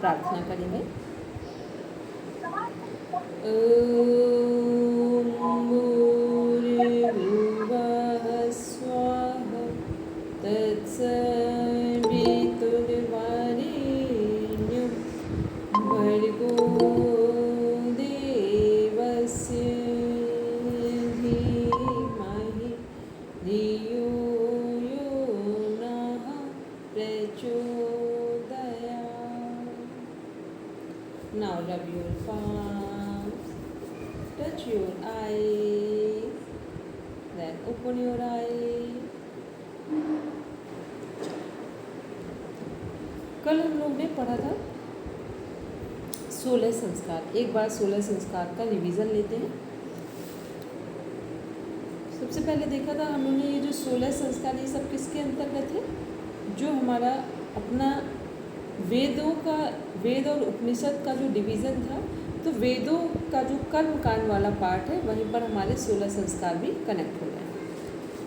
प्रार्थना करेंगे। ॐ भूर्भुवः स्वः तत्सवितुर्वरेण्यं भर्गो देवस्य धीमहि धियो यो नः प्रचोदयात्। Now rub your palms, touch your eyes, then open your eyes. कल हम लोग ने पढ़ा था 16 संस्कार। एक बार 16 संस्कार का रिवीजन लेते हैं। सबसे पहले देखा था हम लोगों ने ये जो 16 संस्कार ये सब किसके अंतर्गत है? जो हमारा अपना वेद और उपनिषद का जो डिवीज़न था, तो वेदों का जो कर्म कांड वाला पार्ट है वहीं पर हमारे 16 संस्कार भी कनेक्ट हो गए।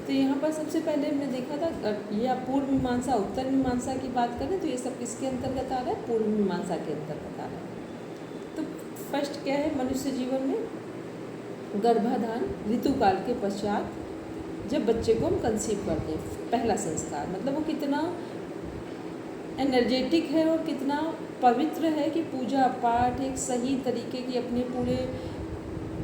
तो यहाँ पर सबसे पहले हमने देखा था या पूर्व मीमांसा उत्तर मीमांसा की बात करें तो ये सब किसके अंतर्गत आ रहा है? पूर्व मीमांसा के अंतर्गत आ रहा है। तो फर्स्ट क्या है? मनुष्य जीवन में गर्भाधान ऋतुकाल के पश्चात जब बच्चे को हम कंसीव करते हैं, पहला संस्कार मतलब वो कितना एनर्जेटिक है और कितना पवित्र है कि पूजा पाठ एक सही तरीके की अपने पूरे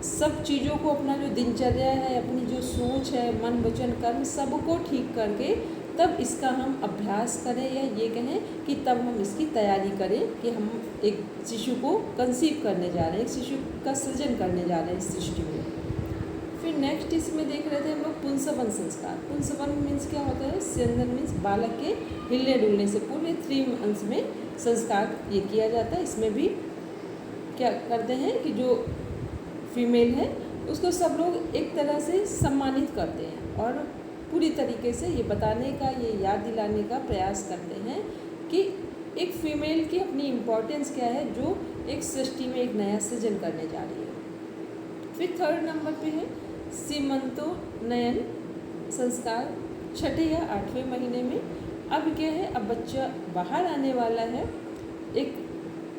सब चीज़ों को अपना जो दिनचर्या है, अपनी जो सोच है, मन वचन कर्म सबको ठीक करके तब इसका हम अभ्यास करें या ये कहें कि तब हम इसकी तैयारी करें कि हम एक शिशु को कंसीव करने जा रहे हैं, एक शिशु का सृजन करने जा रहे हैं इस सृष्टि में। फिर नेक्स्ट इसमें देख रहे थे हम लोग पुंसवन संस्कार। पुंसवन मीन्स क्या होता है? स्यंदन मीन्स बालक के हिलने डुलने से पूर्व 3 मंथ्स में संस्कार ये किया जाता है। इसमें भी क्या करते हैं कि जो फीमेल है उसको सब लोग एक तरह से सम्मानित करते हैं और पूरी तरीके से ये बताने का, ये याद दिलाने का प्रयास करते हैं कि एक फीमेल की अपनी इम्पोर्टेंस क्या है जो एक सृष्टि में एक नया सृजन करने जा रही है। फिर 3rd नंबर पे है सीमंतोन्नयन संस्कार, 6ठे या 8वें महीने में। अब क्या है? अब बच्चा बाहर आने वाला है, एक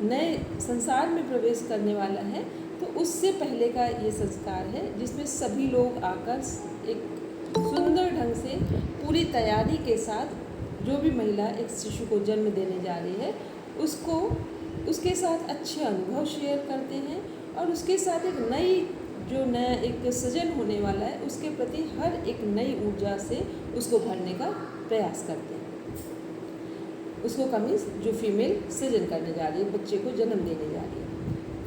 नए संसार में प्रवेश करने वाला है, तो उससे पहले का ये संस्कार है जिसमें सभी लोग आकर एक सुंदर ढंग से पूरी तैयारी के साथ जो भी महिला एक शिशु को जन्म देने जा रही है उसको उसके साथ अच्छे अनुभव शेयर करते हैं और उसके साथ एक नया एक सृजन होने वाला है उसके प्रति हर एक नई ऊर्जा से उसको भरने का प्रयास करते हैं। उसको कमीज जो फीमेल सृजन करने जा रही है, बच्चे को जन्म देने जा रही है।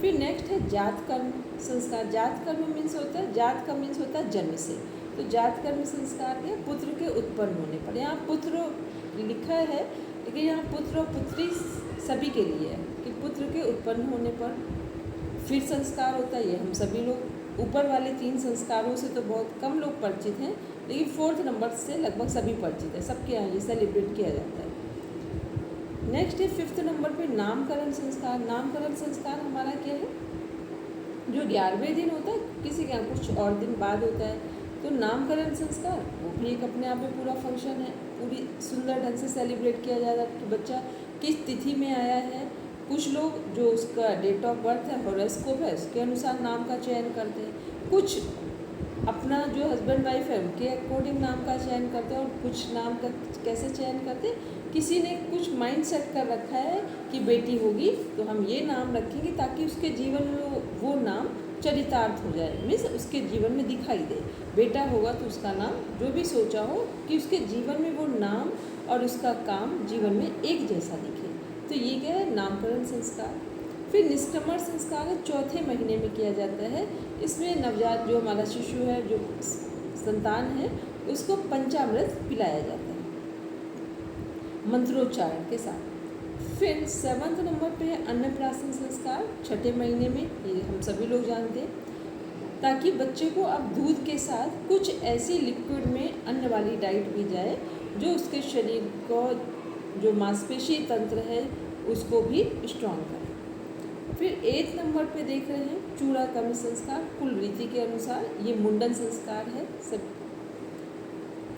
फिर नेक्स्ट है जात कर्म संस्कार। जात कर्म मीन्स होता है, जात का मीन्स होता है जन्म से। तो जात कर्म संस्कार है पुत्र के उत्पन्न होने पर। यहाँ पुत्र लिखा है लेकिन यहाँ पुत्र और पुत्री सभी के लिए है कि पुत्र के उत्पन्न होने पर फिर संस्कार होता है। ये हम सभी लोग ऊपर वाले 3 संस्कारों से तो बहुत कम लोग परिचित हैं, लेकिन 4th नंबर से लगभग सभी परिचित है, सबके यहाँ ये सेलिब्रेट किया जाता है। नेक्स्ट है 5th नंबर पे नामकरण संस्कार। नामकरण संस्कार हमारा क्या है? जो 11वें दिन होता है, किसी के यहाँ कुछ और दिन बाद होता है, तो नामकरण संस्कार वो भी एक अपने आप में पूरा फंक्शन है। पूरी सुंदर ढंग से सेलिब्रेट किया जाता है कि बच्चा किस तिथि में आया है। कुछ लोग जो उसका डेट ऑफ बर्थ है, हॉरोस्कोप है, उसके अनुसार नाम का चयन करते हैं। कुछ अपना जो हस्बैंड वाइफ है उनके अकॉर्डिंग नाम का चयन करते हैं और कुछ नाम का कैसे चयन करते हैं? किसी ने कुछ माइंड सेट कर रखा है कि बेटी होगी तो हम ये नाम रखेंगे ताकि उसके जीवन में वो नाम चरितार्थ हो जाए, मीन्स उसके जीवन में दिखाई दे। बेटा होगा तो उसका नाम जो भी सोचा हो कि उसके जीवन में वो नाम और उसका काम जीवन में एक जैसा दिखे, तो ये क्या है? नामकरण संस्कार। फिर निष्क्रमण संस्कार है 4थे महीने में किया जाता है। इसमें नवजात जो हमारा शिशु है, जो संतान है, उसको पंचामृत पिलाया जाता है मंत्रोच्चारण के साथ। फिर 7th नंबर पे है अन्नप्राशन संस्कार, 6ठे महीने में। ये हम सभी लोग जानते हैं ताकि बच्चे को अब दूध के साथ कुछ ऐसी लिक्विड में अन्न वाली डाइट दी जाए जो उसके शरीर को जो मांसपेशी तंत्र है उसको भी स्ट्रॉन्ग करे। फिर 8th नंबर पे देख रहे हैं चूड़ाकर्म संस्कार, कुल रीति के अनुसार ये मुंडन संस्कार है सब।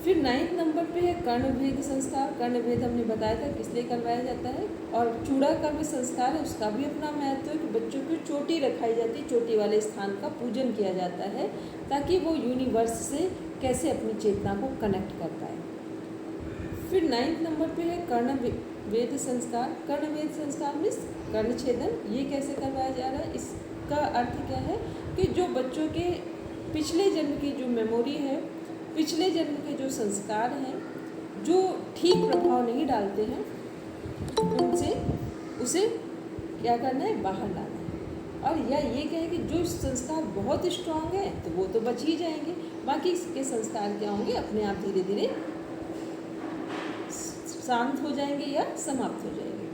फिर 9th नंबर पे है कर्णभेद संस्कार। कर्णभेद हमने बताया था किस लिए करवाया जाता है। और चूड़ा कर्म संस्कार है, उसका भी अपना महत्व है कि बच्चों की चोटी रखाई जाती है, चोटी वाले स्थान का पूजन किया जाता है ताकि वो यूनिवर्स से कैसे अपनी चेतना को कनेक्ट कर पाए। फिर 9th नंबर पे है कर्णवेद संस्कार। कर्णवेद संस्कार मीन्स कर्णछेदन। ये कैसे करवाया जा रहा है, इसका अर्थ क्या है कि जो बच्चों के पिछले जन्म की जो मेमोरी है, पिछले जन्म के जो संस्कार हैं, जो ठीक प्रभाव नहीं डालते हैं, उनसे उसे क्या करना है, बाहर लाना है। और या ये कहे कि जो संस्कार बहुत स्ट्रांग है तो वो तो बच ही जाएंगे, बाकी इसके संस्कार क्या होंगे, अपने आप धीरे धीरे शांत हो जाएंगे या समाप्त हो जाएंगे।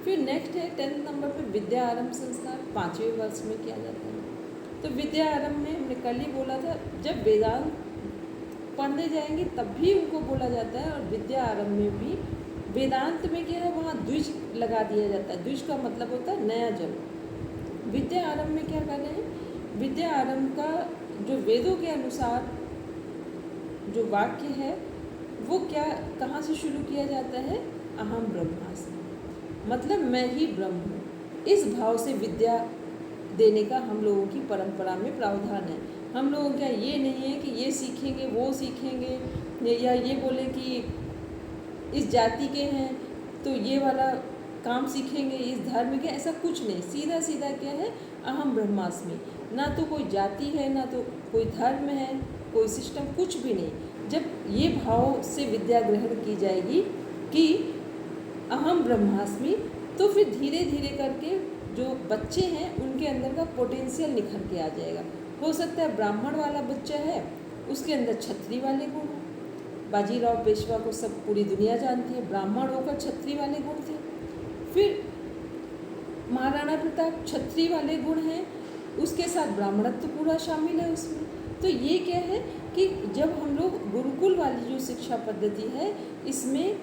फिर नेक्स्ट है 10th नंबर पे विद्या आरंभ संस्कार। 5वें वर्ष में किया जाता है। तो विद्या आरंभ में हमने कल ही बोला था, जब वेदांत पढ़ने जाएंगे तब भी उनको बोला जाता है। और विद्या आरंभ में भी वेदांत में क्या है, वहाँ द्विज लगा दिया जाता है। द्विज का मतलब होता है नया जन्म। विद्या आरंभ में क्या कर रहे हैं, विद्या आरंभ का जो वेदों के अनुसार जो वाक्य है वो क्या, कहाँ से शुरू किया जाता है, अहम ब्रह्मास्मि, मतलब मैं ही ब्रह्म हूँ। इस भाव से विद्या देने का हम लोगों की परंपरा में प्रावधान है। हम लोगों का ये नहीं है कि ये सीखेंगे वो सीखेंगे, या ये बोले कि इस जाति के हैं तो ये वाला काम सीखेंगे, इस धर्म के, ऐसा कुछ नहीं। सीधा सीधा क्या है, अहम ब्रह्मास्मि। ना तो कोई जाति है, ना तो कोई धर्म है, कोई सिस्टम, कुछ भी नहीं। जब ये भाव से विद्या ग्रहण की जाएगी कि अहम ब्रह्मास्मि, तो फिर धीरे धीरे करके जो बच्चे हैं उनके अंदर का पोटेंशियल निखर के आ जाएगा। हो सकता है ब्राह्मण वाला बच्चा है, उसके अंदर क्षत्रिय वाले गुण। बाजीराव पेशवा को सब पूरी दुनिया जानती है, ब्राह्मण होकर क्षत्रिय वाले गुण थे। फिर महाराणा प्रताप क्षत्रिय वाले गुण हैं, उसके साथ ब्राह्मणत्व पूरा शामिल है उसमें। तो ये क्या है कि जब हम लोग गुरुकुल वाली जो शिक्षा पद्धति है, इसमें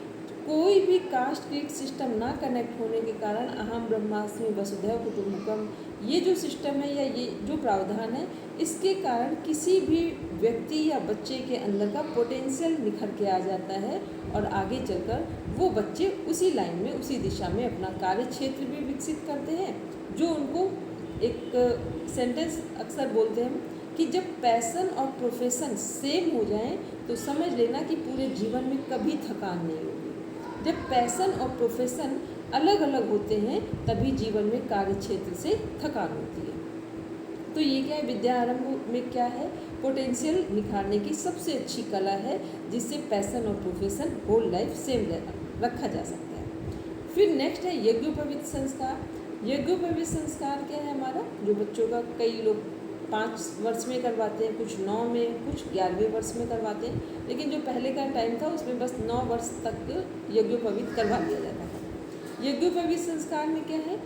कोई भी कास्ट क्रीड सिस्टम ना कनेक्ट होने के कारण अहम ब्रह्मास्मि वसुधैव कुटुम्बकम, ये जो सिस्टम है या ये जो प्रावधान है, इसके कारण किसी भी व्यक्ति या बच्चे के अंदर का पोटेंशियल निखर के आ जाता है और आगे चलकर वो बच्चे उसी लाइन में, उसी दिशा में अपना कार्य क्षेत्र भी विकसित करते हैं। जो उनको एक सेंटेंस अक्सर बोलते हैं कि जब पैशन और प्रोफेशन सेम हो जाएं तो समझ लेना कि पूरे जीवन में कभी थकान नहीं होगी। जब पैशन और प्रोफेशन अलग अलग होते हैं तभी जीवन में कार्य क्षेत्र से थकान होती है। तो ये क्या है, विद्या आरंभ में क्या है, पोटेंशियल निखारने की सबसे अच्छी कला है, जिससे पैशन और प्रोफेशन होल लाइफ सेम रखा जा सकता है। फिर नेक्स्ट है यज्ञोपवीत संस्कार। यज्ञोपवीत संस्कार क्या है हमारा, जो बच्चों का कई लोग 5 वर्ष में करवाते हैं, कुछ 9 में, कुछ 11वें वर्ष में करवाते हैं, लेकिन जो पहले का टाइम था उसमें बस 9 वर्ष तक यज्ञोपवीत करवा दिया जाता था। यज्ञोपवीत संस्कार में क्या है,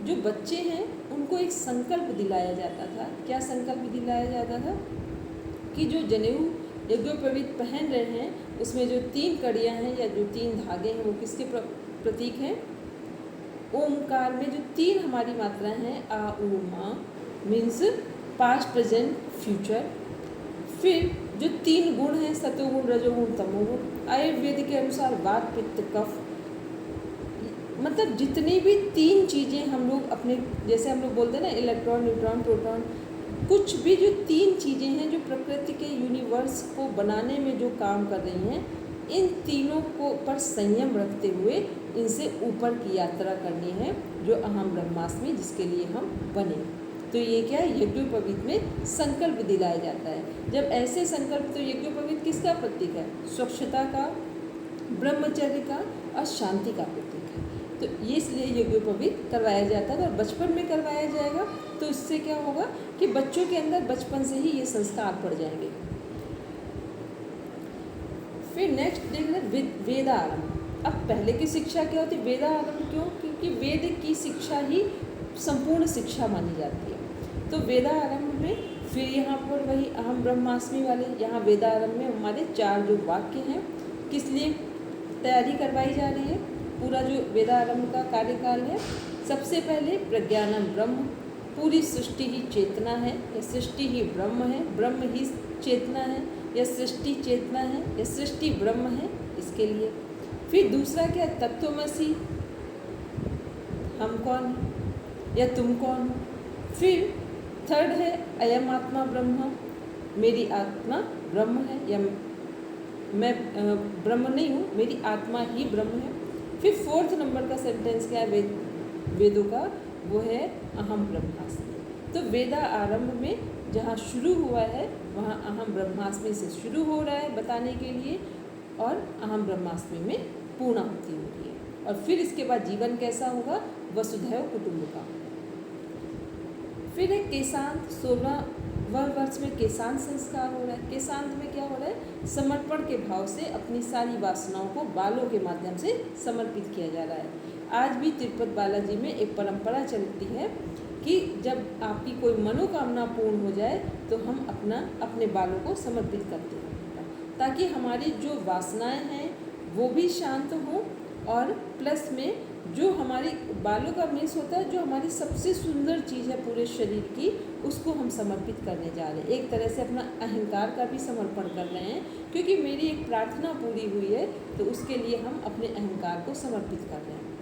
जो बच्चे हैं उनको एक संकल्प दिलाया जाता था। क्या संकल्प दिलाया जाता था कि जो जनेऊ यज्ञोपवीत पहन रहे हैं उसमें जो 3 कड़ियाँ हैं या जो 3 धागे हैं वो किसके प्रतीक हैं, ओमकार में जो 3 हमारी मात्राएं हैं, आ उ मा, मीन्स पास्ट प्रेजेंट फ्यूचर। फिर जो 3 गुण हैं, सतोगुण रजोगुण तमोगुण, आयुर्वेद के अनुसार वात पित्त कफ, मतलब जितनी भी 3 चीज़ें हम लोग अपने, जैसे हम लोग बोलते हैं ना, इलेक्ट्रॉन न्यूट्रॉन प्रोटॉन, कुछ भी जो 3 चीज़ें हैं जो प्रकृति के यूनिवर्स को बनाने में जो काम कर रही हैं, इन तीनों को पर संयम रखते हुए इनसे ऊपर की यात्रा करनी है, जो अहम ब्रह्मास्मि जिसके लिए हम बने। तो ये क्या है, यज्ञोपवीत में संकल्प दिलाया जाता है। जब ऐसे संकल्प, तो यज्ञोपवीत किसका प्रतीक है, स्वच्छता का, ब्रह्मचर्य का और शांति का प्रतीक है। तो ये इसलिए यज्ञोपवीत करवाया जाता है और बचपन में करवाया जाएगा। तो इससे क्या होगा कि बच्चों के अंदर बचपन से ही ये संस्कार पड़ जाएंगे। फिर नेक्स्ट देखना वेदा आरंभ। अब पहले की शिक्षा क्या होती है, वेदा आरंभ क्यों, क्योंकि वेद की शिक्षा ही संपूर्ण शिक्षा मानी जाती है। तो वेदा आरंभ में फिर यहाँ पर वही अहम ब्रह्मास्मि वाले, यहाँ वेदा आरंभ में हमारे 4 जो वाक्य हैं, किस लिए तैयारी करवाई जा रही है, पूरा जो वेदा आरंभ का कार्यकाल है। सबसे पहले प्रज्ञानम ब्रह्म, पूरी सृष्टि ही चेतना है, या सृष्टि ही ब्रह्म है, ब्रह्म ही चेतना है। यह सृष्टि चेतना है, यह सृष्टि ब्रह्म है, इसके लिए। फिर दूसरा क्या, तत्वमसि, हम कौन है या तुम कौन हो। फिर थर्ड है अयम आत्मा ब्रह्म, मेरी आत्मा ब्रह्म है या मैं ब्रह्म नहीं हूँ, मेरी आत्मा ही ब्रह्म है। फिर फोर्थ नंबर का सेंटेंस क्या है वेदों का, वो है अहम ब्रह्मास्मि। तो वेदा आरंभ में जहाँ शुरू हुआ है वहाँ अहम ब्रह्मास्मि से शुरू हो रहा है बताने के लिए, और अहम ब्रह्मास्मि में पूर्णाहुति हो रही है। और फिर इसके बाद जीवन कैसा होगा, वसुधैव कुटुंबकम। फिर एक केशांत, 16वें वर्ष में केशांत संस्कार हो रहा है। केशांत में क्या हो रहा है, समर्पण के भाव से अपनी सारी वासनाओं को बालों के माध्यम से समर्पित किया जा रहा है। आज भी तिरुपति बालाजी में एक परंपरा चलती है कि जब आपकी कोई मनोकामना पूर्ण हो जाए तो हम अपने बालों को समर्पित करते हैं, ताकि हमारी जो वासनाएं हैं वो भी शांत हों, और प्लस में जो हमारी बालों का मीन्स होता है जो हमारी सबसे सुंदर चीज़ है पूरे शरीर की, उसको हम समर्पित करने जा रहे हैं। एक तरह से अपना अहंकार का भी समर्पण कर रहे हैं, क्योंकि मेरी एक प्रार्थना पूरी हुई है तो उसके लिए हम अपने अहंकार को समर्पित कर रहे हैं।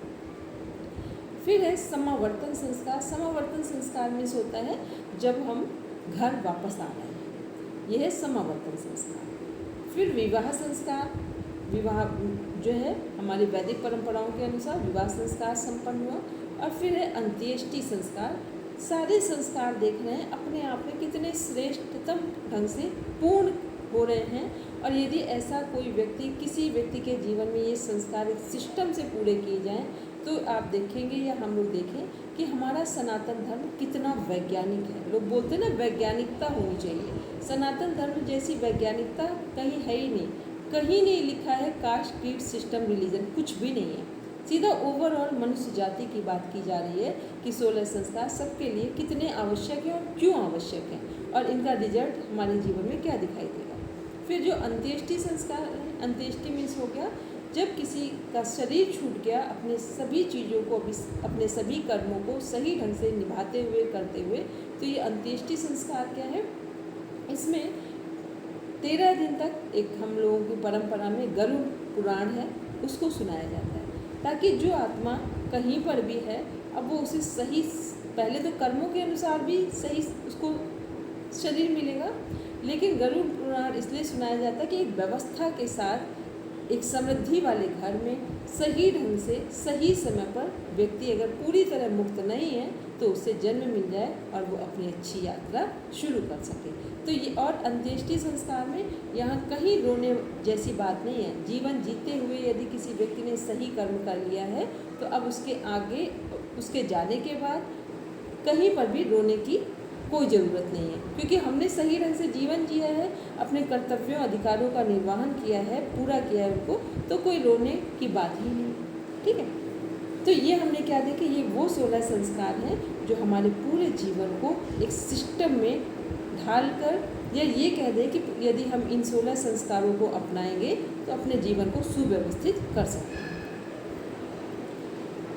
फिर है समावर्तन संस्कार। समावर्तन संस्कार में होता है जब हम घर वापस आ रहे हैं, यह है समावर्तन संस्कार। फिर विवाह संस्कार, विवाह जो है हमारी वैदिक परंपराओं के अनुसार विवाह संस्कार संपन्न हुआ। और फिर है अंत्येष्टि संस्कार। सारे संस्कार देख रहे हैं अपने आप में कितने श्रेष्ठतम ढंग से पूर्ण हो रहे हैं, और यदि ऐसा कोई व्यक्ति, किसी व्यक्ति के जीवन में ये संस्कार एक सिस्टम से पूरे किए जाएं तो आप देखेंगे या हम लोग देखें कि हमारा सनातन धर्म कितना वैज्ञानिक है। लोग बोलते हैं ना वैज्ञानिकता होनी चाहिए, सनातन धर्म जैसी वैज्ञानिकता कहीं है ही नहीं। कहीं नहीं लिखा है कास्ट, क्रीड, सिस्टम, रिलीजन, कुछ भी नहीं है। सीधा ओवरऑल मनुष्य जाति की बात की जा रही है कि 16 संस्कार सबके लिए कितने आवश्यक हैं और क्यों आवश्यक हैं, और इनका रिजल्ट हमारे जीवन में क्या दिखाई देगा। फिर जो अंत्येष्टि संस्कार है, अंत्येष्टि मीन्स हो गया जब किसी का शरीर छूट गया, अपने सभी चीज़ों को, अपने सभी कर्मों को सही ढंग से निभाते हुए करते हुए, तो ये अंत्येष्टि संस्कार क्या है, इसमें 13 दिन तक एक हम लोगों की परंपरा में गरुड़ पुराण है उसको सुनाया जाता है, ताकि जो आत्मा कहीं पर भी है अब वो उसे सही, पहले तो कर्मों के अनुसार भी सही उसको शरीर मिलेगा, लेकिन गरुड़ पुराण इसलिए सुनाया जाता है कि एक व्यवस्था के साथ एक समृद्धि वाले घर में सही ढंग से सही समय पर व्यक्ति अगर पूरी तरह मुक्त नहीं है तो उसे जन्म मिल जाए और वो अपनी अच्छी यात्रा शुरू कर सके। तो ये, और अंत्येष्टि संस्कार में यहाँ कहीं रोने जैसी बात नहीं है। जीवन जीते हुए यदि किसी व्यक्ति ने सही कर्म कर लिया है तो अब उसके आगे, उसके जाने के बाद कहीं पर भी रोने की कोई ज़रूरत नहीं है, क्योंकि हमने सही ढंग से जीवन जिया है, अपने कर्तव्यों अधिकारों का निर्वहन किया है, पूरा किया है उनको, तो कोई रोने की बात ही नहीं। ठीक है, तो ये हमने क्या देखा, ये वो 16 संस्कार हैं जो हमारे पूरे जीवन को एक सिस्टम में ढाल कर, या ये कह दें कि यदि हम इन 16 संस्कारों को अपनाएंगे तो अपने जीवन को सुव्यवस्थित कर सकते हैं।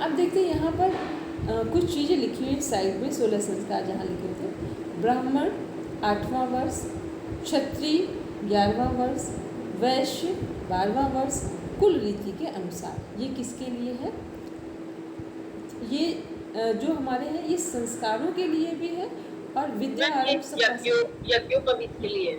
अब देखते हैं यहाँ पर कुछ चीज़ें लिखी हुई साइड में। 16 संस्कार जहाँ लिखे थे, ब्राह्मण 8वां वर्ष, क्षत्रिय 11वां वर्ष, वैश्य 12वां वर्ष, कुल रीति के अनुसार। ये किसके लिए है, ये जो हमारे हैं ये संस्कारों के लिए भी है और विद्या यज्ञोपवीत के लिए।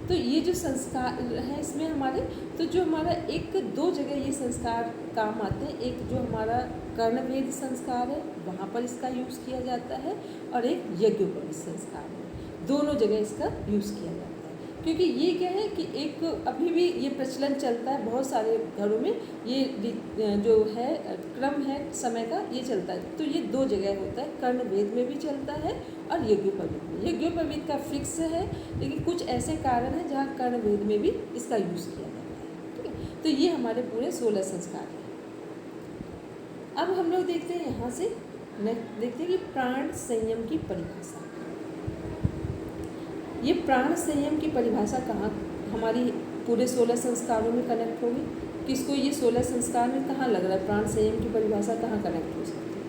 तो ये जो संस्कार है इसमें हमारे, तो जो हमारा एक दो जगह ये संस्कार काम आते हैं। एक जो हमारा कर्णवेद संस्कार है वहाँ पर इसका यूज़ किया जाता है, और एक यज्ञोपवीत संस्कार है, दोनों जगह इसका यूज़ किया जाता है। क्योंकि ये क्या है कि एक अभी भी ये प्रचलन चलता है बहुत सारे घरों में, ये जो है क्रम है समय का ये चलता है। तो ये दो जगह होता है, कर्णवेद में भी चलता है और यज्ञोपवीत में। यज्ञोपवीत का फिक्स है, लेकिन कुछ ऐसे कारण हैं जहाँ कर्णवेद में भी इसका यूज़ किया जाता है। ठीक है, तो ये हमारे पूरे 16 संस्कार हैं। अब हम लोग देखते हैं यहाँ से देखते हैं कि प्राण संयम की परिभाषा। ये प्राण संयम की परिभाषा कहाँ हमारी पूरे 16 संस्कारों में कनेक्ट होगी, किसको ये 16 संस्कार में कहाँ लग रहा है प्राण संयम की परिभाषा कहाँ कनेक्ट हो सकती है?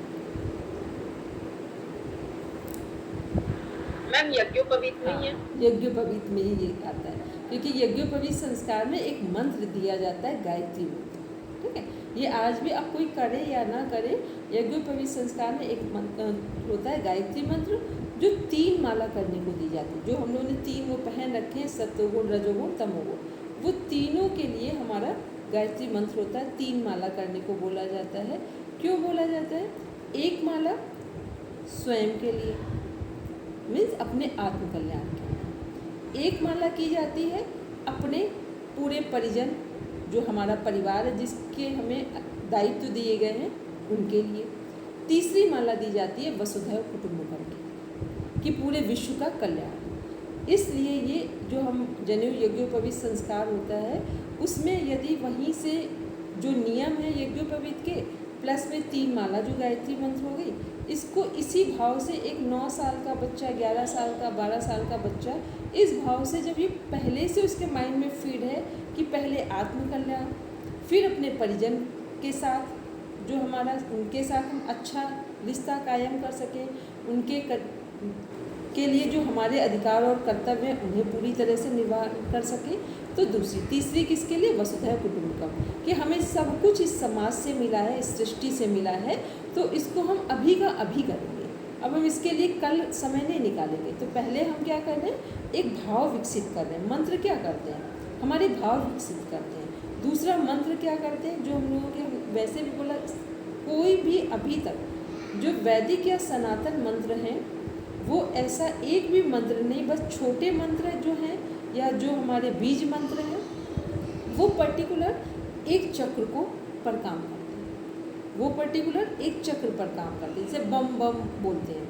मैम यज्ञोपवीत में ही है। यज्ञोपवीत में ही ये आता है। क्योंकि यज्ञोपवीत संस्कार में एक मंत्र दिया जाता है, गायत्री मंत्र। ठीक है, ये आज भी आप कोई करे या ना करे, यज्ञोपवीत संस्कार में एक मंत्र होता है, गायत्री मंत्र, जो 3 माला करने को दी जाती है। जो हम लोगों ने 3 वो पहन रखे हैं, सत्वगुण, रजोगुण, तमोगुण, वो तीनों के लिए हमारा गायत्री मंत्र होता है। 3 माला करने को बोला जाता है। क्यों बोला जाता है? एक माला स्वयं के लिए, मीन्स अपने आत्मकल्याण के लिए। एक माला की जाती है अपने पूरे परिजन, जो हमारा परिवार है, जिसके हमें दायित्व दिए गए हैं, उनके लिए। तीसरी माला दी जाती है वसुधैव कुटुंबकम की, कि पूरे विश्व का कल्याण। इसलिए ये जो हम जनेऊ यज्ञोपवीत संस्कार होता है, उसमें यदि वहीं से जो नियम है यज्ञोपवीत के, प्लस में 3 माला जो गायत्री मंत्र हो गई, इसको इसी भाव से एक 9 साल का बच्चा, 11 साल का, 12 साल का बच्चा, इस भाव से जब ये पहले से उसके माइंड में फीड है कि पहले आत्मकल्याण, फिर अपने परिजन के साथ, जो हमारा, उनके साथ हम अच्छा रिश्ता कायम कर सकें, उनके के लिए जो हमारे अधिकार और कर्तव्य हैं उन्हें पूरी तरह से निर्वाह कर सकें। तो तीसरी किसके लिए? वसुधैव कुटुंबकम, कि हमें सब कुछ इस समाज से मिला है, इस सृष्टि से मिला है, तो इसको हम अभी का अभी करेंगे। अब हम इसके लिए कल समय नहीं निकालेंगे। तो पहले हम क्या कर रहे हैं? एक भाव विकसित कर रहे हैं। मंत्र क्या करते हैं? हमारे भाव विकसित करते हैं। दूसरा मंत्र क्या करते हैं? जो हम लोगों के वैसे भी बोला, कोई भी अभी तक जो वैदिक या सनातन मंत्र हैं, वो ऐसा एक भी मंत्र नहीं, बस छोटे मंत्र जो हैं या जो हमारे बीज मंत्र हैं, वो पर्टिकुलर एक चक्र को पर काम करते हैं। वो पर्टिकुलर एक चक्र पर काम करते हैं। जैसे बम बम बोलते हैं,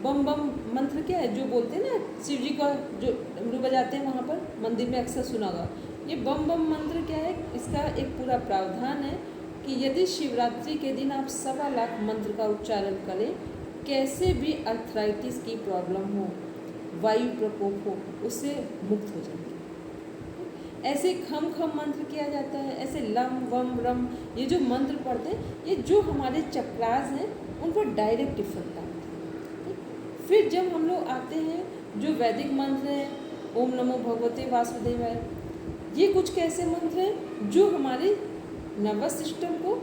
बम बम मंत्र क्या है? जो बोलते हैं ना, शिव जी का जो डमरू बजाते हैं, वहाँ पर मंदिर में अक्सर सुना होगा। ये बम बम मंत्र क्या है? इसका एक पूरा प्रावधान है कि यदि शिवरात्रि के दिन आप 1.25 लाख मंत्र का उच्चारण करें, कैसे भी अर्थराइटिस की प्रॉब्लम हो, वायु प्रकोप हो, उससे मुक्त हो जाएंगे। ऐसे खम खम मंत्र किया जाता है, ऐसे लम वम रम, ये जो मंत्र पढ़ते हैं, ये जो हमारे चक्रास हैं उन पर डायरेक्ट इफेक्ट डालते हैं। फिर जब हम लोग आते हैं जो वैदिक मंत्र हैं, ओम नमो भगवते वासुदेवाय, ये कुछ कैसे मंत्र हैं जो हमारे नर्वस सिस्टम को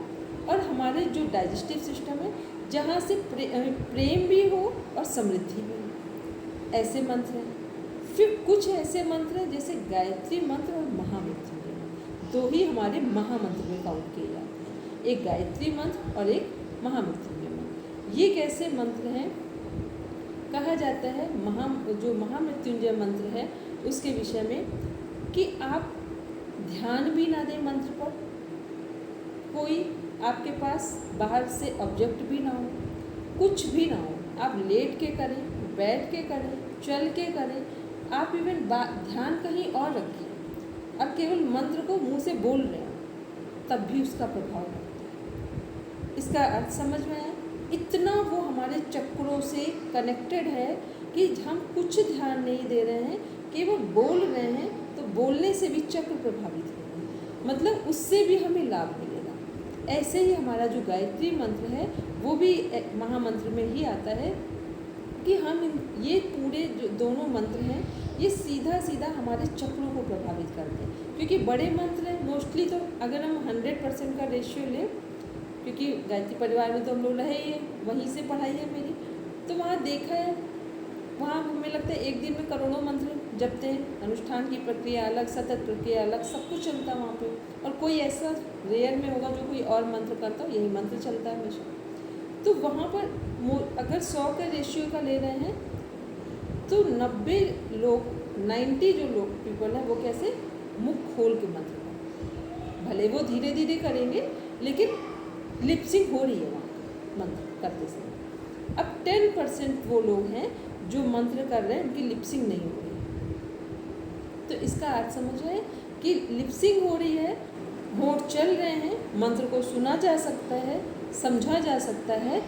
और हमारे जो डाइजेस्टिव सिस्टम है, जहाँ से प्रेम भी हो और समृद्धि भी हो, ऐसे मंत्र हैं। फिर कुछ ऐसे मंत्र हैं जैसे गायत्री मंत्र और महामृत्युंजय मंत्र, 2 ही हमारे महामंत्र में काउंट किए जाते हैं, एक गायत्री मंत्र और एक महामृत्युंजय मंत्र। ये कैसे मंत्र हैं? कहा जाता है जो महामृत्युंजय मंत्र है उसके विषय में कि आप ध्यान भी ना दें मंत्र पर, कोई आपके पास बाहर से ऑब्जेक्ट भी ना हो, कुछ भी ना हो, आप लेट के करें, बैठ के करें, चल के करें, आप इवन ध्यान कहीं और रखिए, आप केवल मंत्र को मुंह से बोल रहे हैं, तब भी उसका प्रभाव पड़ता है। इसका अर्थ समझ में आया? इतना वो हमारे चक्रों से कनेक्टेड है कि हम कुछ ध्यान नहीं दे रहे हैं, केवल बोल रहे हैं, तो बोलने से भी चक्र प्रभावित हो रहे हैं, मतलब उससे भी हमें लाभ मिलेगा। ऐसे ही हमारा जो गायत्री मंत्र है वो भी महामंत्र में ही आता है कि हम ये पूरे जो दोनों मंत्र हैं, ये सीधा सीधा हमारे चक्रों को प्रभावित करते हैं। क्योंकि बड़े मंत्र हैं मोस्टली, तो अगर हम 100% का रेशियो लें, क्योंकि गायत्री परिवार में तो हम लोग रहे ही हैं, वहीं से पढ़ाई है मेरी, तो वहाँ देखा है, वहाँ हमें लगता है एक दिन में करोड़ों मंत्र जपते हैं, अनुष्ठान की प्रक्रिया अलग, सतत प्रक्रिया अलग, सब कुछ चलता है वहाँ पे। और कोई ऐसा रेयर में होगा जो कोई और मंत्र करता हो, यही मंत्र चलता है हमेशा। तो वहाँ पर अगर 100 के रेशियो का ले रहे हैं, तो 90 लोग, 90 जो लोग पीपल हैं, वो कैसे मुख खोल के मंत्र करते, भले वो धीरे धीरे करेंगे लेकिन लिपसिंग हो रही है वहाँ मंत्र करते समय। अब 10% वो लोग हैं जो मंत्र कर रहे हैं, उनकी लिपसिंग नहीं हो रही। तो इसका अर्थ समझ रहे हैं कि लिपसिंग हो रही है, होंठ चल रहे हैं, मंत्र को सुना जा सकता है, समझा जा सकता है,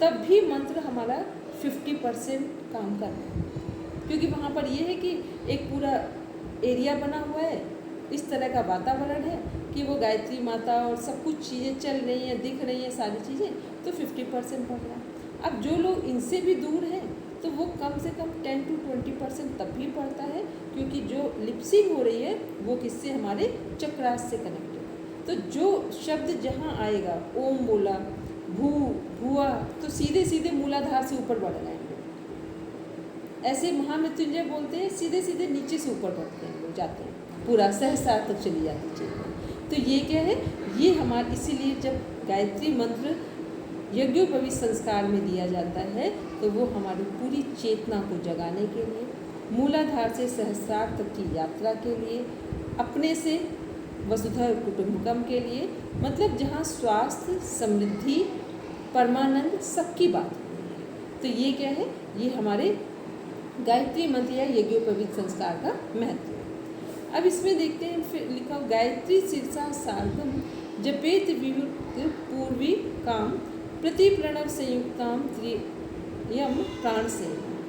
तब भी मंत्र हमारा 50% काम कर रहा है। क्योंकि वहाँ पर ये है कि एक पूरा एरिया बना हुआ है, इस तरह का वातावरण है कि वो गायत्री माता और सब कुछ चीज़ें चल रही हैं, दिख रही हैं सारी चीज़ें, तो 50% बढ़ रहा है। अब जो लोग इनसे भी दूर हैं, तो वो कम से कम 10 to 20% तब भी पड़ता है, क्योंकि जो लिपसिंग हो रही है वो किससे, हमारे चक्रास से कनेक्टेड है। तो जो शब्द जहाँ आएगा, ओम बोला, भू, भुआ, तो सीधे सीधे मूलाधार से ऊपर बढ़ रहे हैं लोग। ऐसे महामृत्युंजय बोलते हैं, सीधे सीधे नीचे से ऊपर बढ़ते हैं लोग, जाते हैं, पूरा सहस्रार तक चली जाती चीज़। तो ये क्या है, ये हमारे, इसीलिए जब गायत्री मंत्र यज्ञोपवीत संस्कार में दिया जाता है तो वो हमारी पूरी चेतना को जगाने के लिए, मूलाधार से सहस्रार तक की यात्रा के लिए, अपने से वसुधैव कुटुंबकम के लिए, मतलब जहाँ स्वास्थ्य, समृद्धि, परमानंद सबकी बात है। तो ये क्या है, ये हमारे गायत्री मंत्र या यज्ञोपवीत संस्कार का महत्व है। अब इसमें देखते हैं, फिर लिखा गायत्री शीर्षा सार्धम जपेत विभुत पूर्वी काम प्रति प्रणव संयुक्ताम त्रियम प्राण से।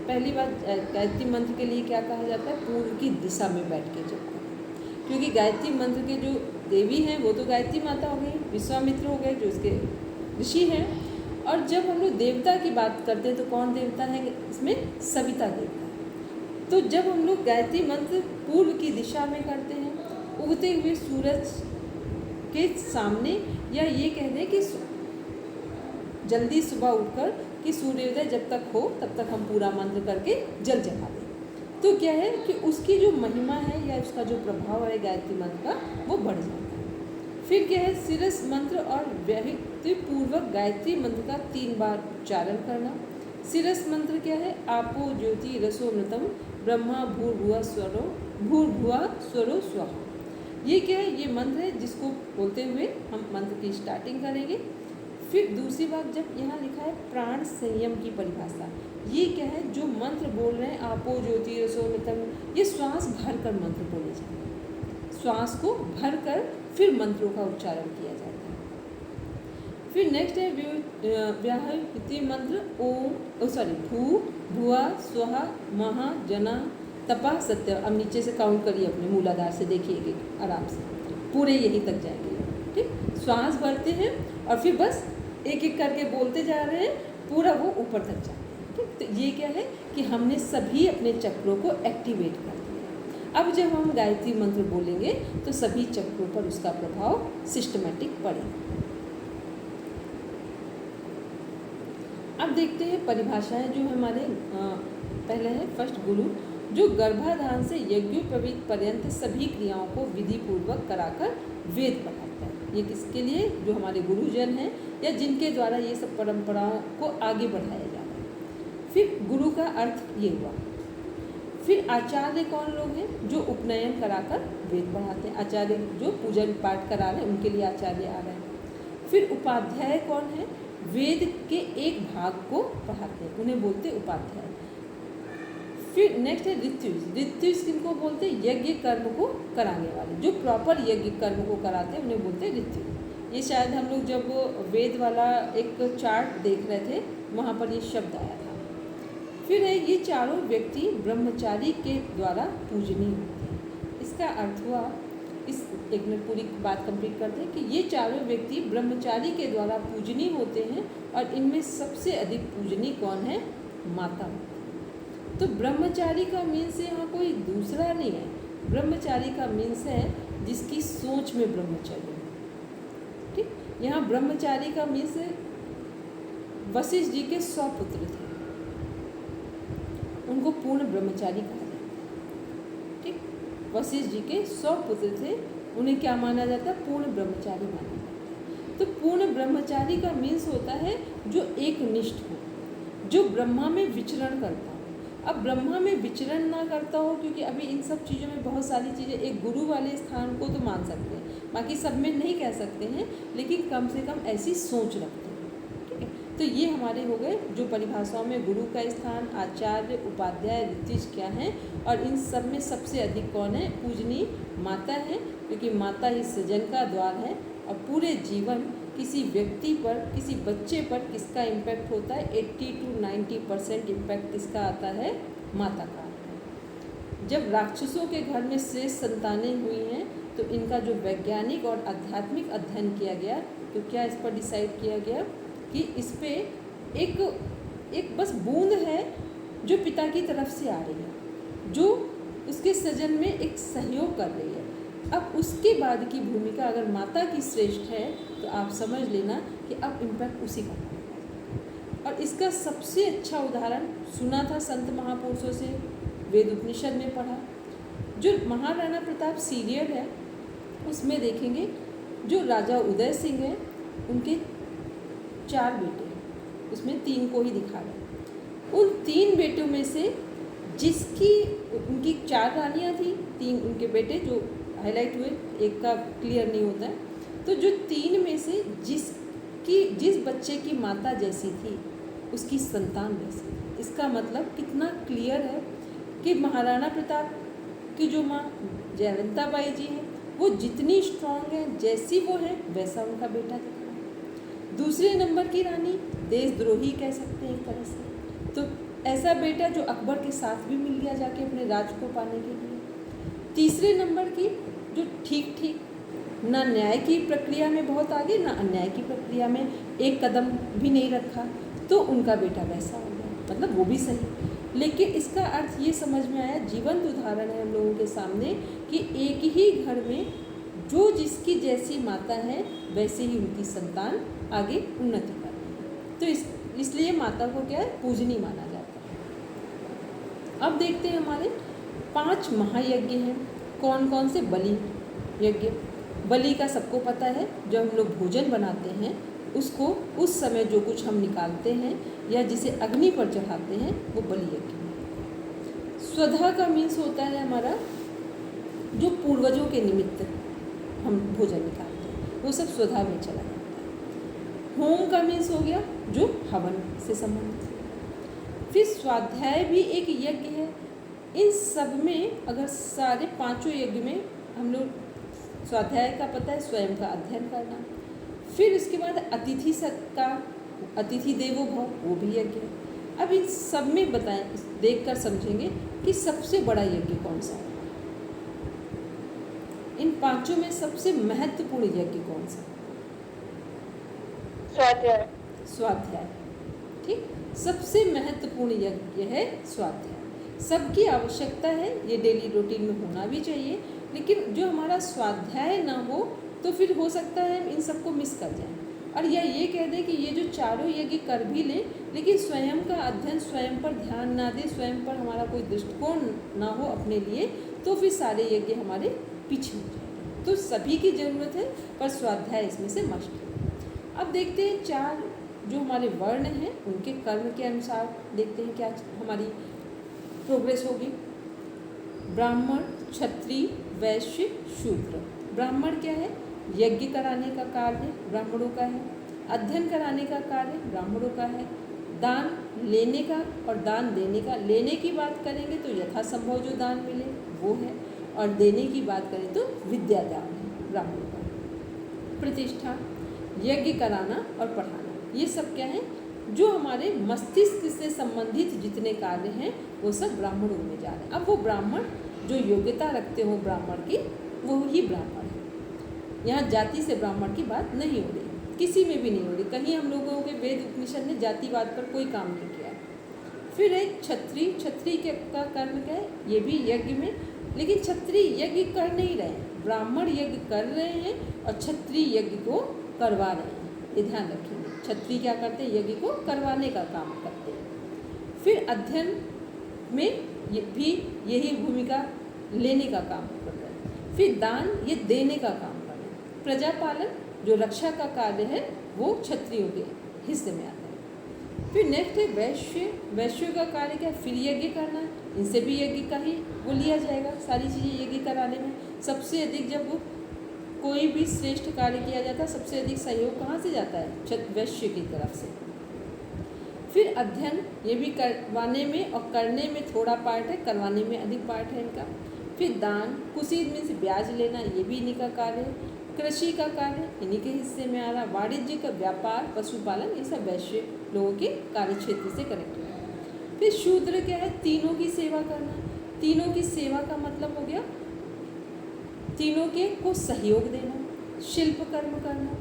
पहली बात, गायत्री मंत्र के लिए क्या कहा जाता है, पूर्व की दिशा में बैठ के जप करना, क्योंकि गायत्री मंत्र के जो देवी हैं वो तो गायत्री माता हो गई, विश्वामित्र हो गए जो उसके ऋषि हैं। और जब हम लोग देवता की बात करते हैं तो कौन देवता है इसमें, सविता देवता है। तो जब हम लोग गायत्री मंत्र पूर्व की दिशा में करते हैं, उगते हुए सूरज के सामने, या ये कह दें कि जल्दी सुबह उठकर कि सूर्योदय जब तक हो तब तक हम पूरा मंत्र करके जल चढ़ा दें, तो क्या है कि उसकी जो महिमा है या उसका जो प्रभाव है गायत्री मंत्र का, वो बढ़ जाता है। फिर क्या है, शिरस मंत्र और व्याहृति पूर्वक गायत्री मंत्र का 3 बार उच्चारण करना। शिरस मंत्र क्या है, आपो ज्योति रसोमृतम ब्रह्मा भूर्भुवः स्वरो स्वाहा। ये क्या है, ये मंत्र है जिसको बोलते हुए हम मंत्र की स्टार्टिंग करेंगे। फिर दूसरी बात, जब यहाँ लिखा है प्राण संयम की परिभाषा, ये क्या है, जो मंत्र बोल रहे हैं आपो ज्योति रसोमृतम, ये श्वास भर कर मंत्र बोले जाते हैं, श्वास को भर कर फिर मंत्रों का उच्चारण किया जाता है। फिर नेक्स्ट है व्याहृति मंत्र, भू भुआ स्वहा महा जना तपा सत्य। अब नीचे से काउंट करिए, अपने मूलाधार से देखिए आराम से, पूरे यहीं तक जाएंगे। ठीक, श्वास भरते हैं और फिर बस एक एक करके बोलते जा रहे हैं, पूरा वो ऊपर तक जाते हैं। ठीक, तो ये क्या है कि हमने सभी अपने चक्रों को एक्टिवेट कर दिया। अब जब हम गायत्री मंत्र बोलेंगे तो सभी चक्रों पर उसका प्रभाव सिस्टमेटिक पड़ेगा। अब देखते हैं परिभाषाएं जो हमारे पहले है फर्स्ट, गुरु, जो गर्भाधान से यज्ञोपवीत पर्यंत सभी क्रियाओं को विधि पूर्वक कराकर वेद पढ़ाता है। ये किसके लिए, जो हमारे गुरुजन हैं या जिनके द्वारा ये सब परंपराओं को आगे बढ़ाया जा रहा है। फिर गुरु का अर्थ ये हुआ। फिर आचार्य कौन लोग हैं, जो उपनयन कराकर वेद पढ़ाते हैं, आचार्य जो पूजन पाठ करा रहे हैं उनके लिए आचार्य आ रहे हैं। फिर उपाध्याय कौन है, वेद के एक भाग को पढ़ाते हैं, उन्हें बोलते उपाध्याय। फिर नेक्स्ट है ऋत्विज। ऋत्विज किनको बोलते हैं, यज्ञ कर्म को कराने वाले, जो प्रॉपर यज्ञ कर्म को कराते हैं उन्हें बोलते हैं ऋत्विज। ये शायद हम लोग जब वेद वाला एक चार्ट देख रहे थे वहाँ पर ये शब्द आया था। फिर है ये चारों व्यक्ति ब्रह्मचारी के द्वारा पूजनीय होते हैं। इसका अर्थ हुआ, इस एक मिनट पूरी बात कंप्लीट करते हैं कि ये चारों व्यक्ति ब्रह्मचारी के द्वारा पूजनीय होते हैं और इनमें सबसे अधिक पूजनीय कौन है, माता। तो ब्रह्मचारी का मीन्स यहाँ कोई दूसरा नहीं है, ब्रह्मचारी का मीन्स है जिसकी सोच में ब्रह्मचर्य है। ठीक, यहाँ ब्रह्मचारी का मीन्स वशिष्ठ जी के 100 पुत्र थे, उनको पूर्ण ब्रह्मचारी कहा जाता है। ठीक, वशिष्ठ जी के 100 पुत्र थे, उन्हें क्या माना जाता है, पूर्ण ब्रह्मचारी माना जाता है। तो पूर्ण ब्रह्मचारी का मीन्स होता है जो एक निष्ठ हो, जो ब्रह्मा में विचरण करता हो। अब ब्रह्मा में विचरण ना करता हो, क्योंकि अभी इन सब चीज़ों में बहुत सारी चीज़ें, एक गुरु वाले स्थान को तो मान सकते हैं, बाकी सब में नहीं कह सकते हैं, लेकिन कम से कम ऐसी सोच रखते हैं। ठीक है, तो ये हमारे हो गए जो परिभाषाओं में गुरु का स्थान, आचार्य, उपाध्याय, ऋत्विज क्या हैं, और इन सब में सबसे अधिक कौन है, पूजनीय माता है, क्योंकि माता ही सृजन का द्वार है। और पूरे जीवन किसी व्यक्ति पर, किसी बच्चे पर किसका इम्पैक्ट होता है, 80 to 90% इम्पैक्ट किसका आता है, माता का आता है। जब राक्षसों के घर में श्रेष्ठ संतानें हुई हैं तो इनका जो वैज्ञानिक और आध्यात्मिक अध्ययन किया गया, तो क्या इस पर डिसाइड किया गया कि इस पे एक बस बूंद है जो पिता की तरफ से आ रही है, जो उसके सृजन में एक सहयोग कर रही है। अब उसके बाद की भूमिका अगर माता की श्रेष्ठ है तो आप समझ लेना कि अब इम्पैक्ट उसी का पड़ेगा। और इसका सबसे अच्छा उदाहरण सुना था संत महापुरुषों से, वेद उपनिषद में पढ़ा। जो महाराणा प्रताप सीरियल है उसमें देखेंगे जो राजा उदय सिंह है उनके 4 बेटे हैं, उसमें 3 को ही दिखा रहे हैं। उन 3 बेटों में से जिसकी, उनकी 4 रानियां थी, 3 उनके बेटे जो हाईलाइट हुए, एक का क्लियर नहीं होता है। तो जो 3 में से जिस बच्चे की माता जैसी थी उसकी संतान वैसी थी। इसका मतलब कितना क्लियर है कि महाराणा प्रताप की जो माँ जयवंता बाई जी है वो जितनी स्ट्रांग है, जैसी वो है वैसा उनका बेटा दिखा है। दूसरे नंबर की रानी देशद्रोही कह सकते हैं एक तरह से, तो ऐसा बेटा जो अकबर के साथ भी मिल गया जाके अपने राज को पाने के लिए। तीसरे नंबर की जो ठीक ठीक ना न्याय की प्रक्रिया में बहुत आगे, ना अन्याय की प्रक्रिया में एक कदम भी नहीं रखा, तो उनका बेटा वैसा हो गया, मतलब वो भी सही। लेकिन इसका अर्थ ये समझ में आया, जीवंत उदाहरण है हम लोगों के सामने कि एक ही घर में जो जिसकी जैसी माता है वैसे ही उनकी संतान आगे उन्नति कर रही है। तो इसलिए माता को क्या है, पूजनीय माना जाता है। अब देखते हैं हमारे 5 महायज्ञ हैं। कौन कौन से? बलि यज्ञ। बलि का सबको पता है, जब हम लोग भोजन बनाते हैं उसको उस समय जो कुछ हम निकालते हैं या जिसे अग्नि पर चढ़ाते हैं वो बलि यज्ञ है। स्वधा का मीन्स होता है हमारा जो पूर्वजों के निमित्त हम भोजन निकालते हैं, वो सब स्वधा में चला जाता है। होम का मीन्स हो गया जो हवन से संबंधित है। फिर स्वाध्याय भी एक यज्ञ है। इन सब में अगर सारे 5 यज्ञ में हम लोग स्वाध्याय का पता है, स्वयं का अध्ययन करना। फिर इसके बाद अतिथि सत्कार, अतिथि देवो भव, वो भी यज्ञ है। अब इन सब में बताएं, देखकर समझेंगे कि सबसे बड़ा यज्ञ कौन सा है। इन 5 में सबसे महत्वपूर्ण यज्ञ कौन सा? स्वाध्याय। स्वाध्याय, ठीक। सबसे महत्वपूर्ण यज्ञ है स्वाध्याय। सबकी आवश्यकता है, ये डेली रूटीन में होना भी चाहिए, लेकिन जो हमारा स्वाध्याय ना हो तो फिर हो सकता है हम इन सबको मिस कर जाएं। और या ये कह दें कि ये जो चारों यज्ञ कर भी लें लेकिन स्वयं का अध्ययन, स्वयं पर ध्यान ना दें, स्वयं पर हमारा कोई दृष्टिकोण ना हो अपने लिए, तो फिर सारे यज्ञ हमारे पीछे हो जाएंगे। तो सभी की ज़रूरत है, पर स्वाध्याय इसमें से मस्ट है। अब देखते हैं 4 जो हमारे वर्ण हैं उनके कर्म के अनुसार देखते हैं क्या हमारी प्रोग्रेस होगी। ब्राह्मण, क्षत्रिय, वैश्य, शूद्र। ब्राह्मण क्या है? यज्ञ कराने का कार्य ब्राह्मणों का है। अध्ययन कराने का कार्य ब्राह्मणों का है। दान लेने का और दान देने का, लेने की बात करेंगे तो यथासंभव जो दान मिले वो है, और देने की बात करें तो विद्या दान है ब्राह्मणों का। प्रतिष्ठा, यज्ञ कराना और पढ़ाना, ये सब क्या है? जो हमारे मस्तिष्क से संबंधित जितने कार्य हैं वो सब ब्राह्मणों में जा रहे हैं। अब वो ब्राह्मण जो योग्यता रखते हो ब्राह्मण की, वो ही ब्राह्मण है। यहाँ जाति से ब्राह्मण की बात नहीं हो रही, किसी में भी नहीं हो रही। कहीं हम लोगों के वेद उपनिषद ने जातिवाद पर कोई काम नहीं किया। फिर एक क्षत्रिय, क्षत्रिय का कर्म क्या है? ये भी यज्ञ में, लेकिन क्षत्रिय यज्ञ कर नहीं रहे हैं, ब्राह्मण यज्ञ कर रहे हैं और क्षत्रिय यज्ञ को करवा रहे हैं। ये ध्यान रखेंगे, क्षत्रिय क्या करते हैं? यज्ञ को करवाने का काम करते हैं। फिर अध्ययन में ये भी यही भूमिका लेने का काम कर रहे हैं। फिर दान, ये देने का काम कर रहे हैं। प्रजापालन जो रक्षा का कार्य है वो क्षत्रियों के हिस्से में आता है। फिर नेक्स्ट है वैश्य। वैश्य का कार्य क्या है? फिर यज्ञ करना, इनसे भी यज्ञ का ही वो लिया जाएगा। सारी चीज़ें यज्ञ कराने में सबसे अधिक, जब वो कोई भी श्रेष्ठ कार्य किया जाता है, सबसे अधिक सहयोग कहाँ से जाता है? वैश्य की तरफ से। फिर अध्ययन, ये भी करवाने में और करने में थोड़ा पार्ट है, करवाने में अधिक पार्ट है इनका। फिर दान, कुछ में से ब्याज लेना, ये भी इन्हीं का कार्य है। कृषि का कार्य इन्हीं के हिस्से में आ रहा। वाणिज्य का, व्यापार, पशुपालन, ये सब वैश्य लोगों के कार्य क्षेत्र से कनेक्ट है। फिर शूद्र क्या है? तीनों की सेवा करना। तीनों की सेवा का मतलब हो गया तीनों के को सहयोग देना, शिल्प कर्म करना।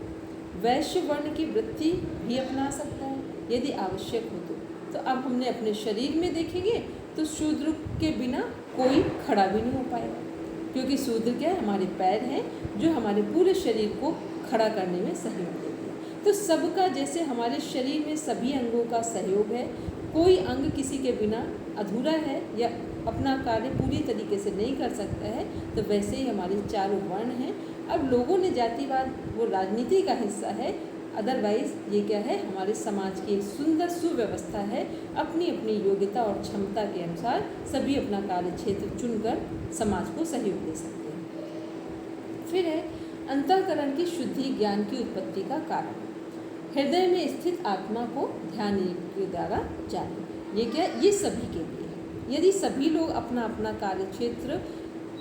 वैश्य वर्ण की वृत्ति भी अपना सकता है यदि आवश्यक हो तो, तो अब हमने अपने शरीर में देखेंगे तो शूद्र के बिना कोई खड़ा भी नहीं हो पाएगा, क्योंकि शूद्र क्या है, हमारे पैर हैं जो हमारे पूरे शरीर को खड़ा करने में सहयोग देते हैं। तो सबका जैसे हमारे शरीर में सभी अंगों का सहयोग है, कोई अंग किसी के बिना अधूरा है या अपना कार्य पूरी तरीके से नहीं कर सकता है, तो वैसे ही हमारे चारों वर्ण हैं। अब लोगों ने जातिवाद वो राजनीति का हिस्सा है, अदरवाइज़ ये क्या है, हमारे समाज की एक सुंदर सुव्यवस्था है। अपनी अपनी योग्यता और क्षमता के अनुसार सभी अपना कार्य क्षेत्र चुनकर समाज को सहयोग दे सकते हैं। फिर है अंतःकरण की शुद्धि ज्ञान की उत्पत्ति का कारण। हृदय में स्थित आत्मा को ध्यान के द्वारा जाने। ये क्या, ये सभी के लिए है। यदि सभी लोग अपना अपना कार्य क्षेत्र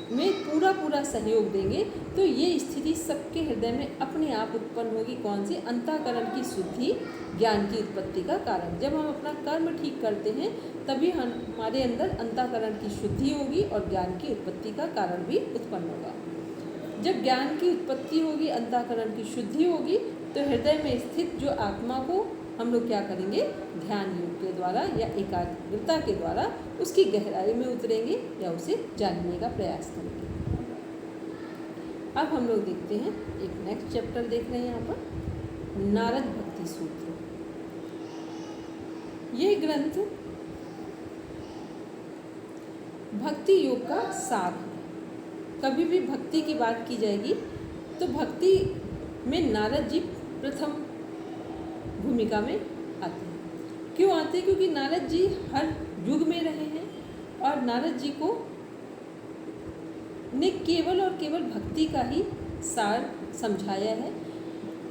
में पूरा सहयोग देंगे तो ये स्थिति सबके हृदय में अपने आप उत्पन्न होगी। कौन सी? अंतःकरण की शुद्धि ज्ञान की उत्पत्ति का कारण। जब हम अपना कर्म ठीक करते हैं तभी हमारे अंदर अंतःकरण की शुद्धि होगी और ज्ञान की उत्पत्ति का कारण भी उत्पन्न होगा। जब ज्ञान की उत्पत्ति होगी, अंतःकरण की शुद्धि होगी, तो हृदय में स्थित जो आत्मा को हम लोग क्या करेंगे, ध्यान योग के द्वारा या एकाग्रता के द्वारा उसकी गहराई में उतरेंगे या उसे जानने का प्रयास करेंगे। अब हम लोग देखते हैं एक नेक्स्ट चैप्टर देख रहे हैं यहाँ पर, नारद भक्ति सूत्र। ये ग्रंथ भक्ति योग का सार है। कभी भी भक्ति की बात की जाएगी तो भक्ति में नारद जी प्रथम भूमिका में आते हैं। क्यों आते हैं? क्योंकि नारद जी हर युग में रहे हैं और नारद जी को ने केवल और केवल भक्ति का ही सार समझाया है।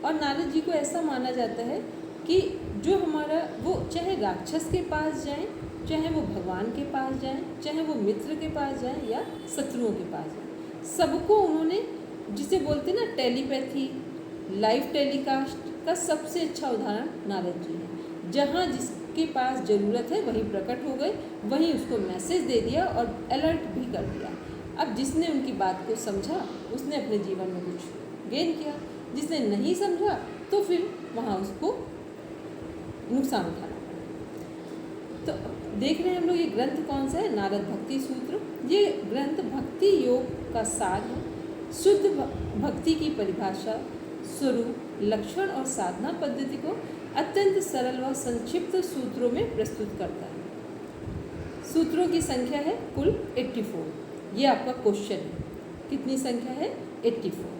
और नारद जी को ऐसा माना जाता है कि जो हमारा, वो चाहे राक्षस के पास जाएं, चाहे वो भगवान के पास जाएं, चाहे वो मित्र के पास जाएं या शत्रुओं के पास जाएं, सबको उन्होंने, जिसे बोलते हैं ना टेलीपैथी, लाइव टेलीकास्ट का सबसे अच्छा उदाहरण नारद जी है। जहाँ जिसके पास ज़रूरत है वहीं प्रकट हो गए, वहीं उसको मैसेज दे दिया और अलर्ट भी कर दिया। अब जिसने उनकी बात को समझा उसने अपने जीवन में कुछ गेन किया, जिसने नहीं समझा तो फिर वहाँ उसको नुकसान उठाना पड़ा। तो देख रहे हैं हम लोग ये ग्रंथ कौन सा है, नारद भक्ति सूत्र। ये ग्रंथ भक्ति योग का सार है। शुद्ध भक्ति की परिभाषा, स्वरूप, लक्षण और साधना पद्धति को अत्यंत सरल व संक्षिप्त सूत्रों में प्रस्तुत करता है। सूत्रों की संख्या है कुल 84। ये आपका क्वेश्चन है, कितनी संख्या है? 84।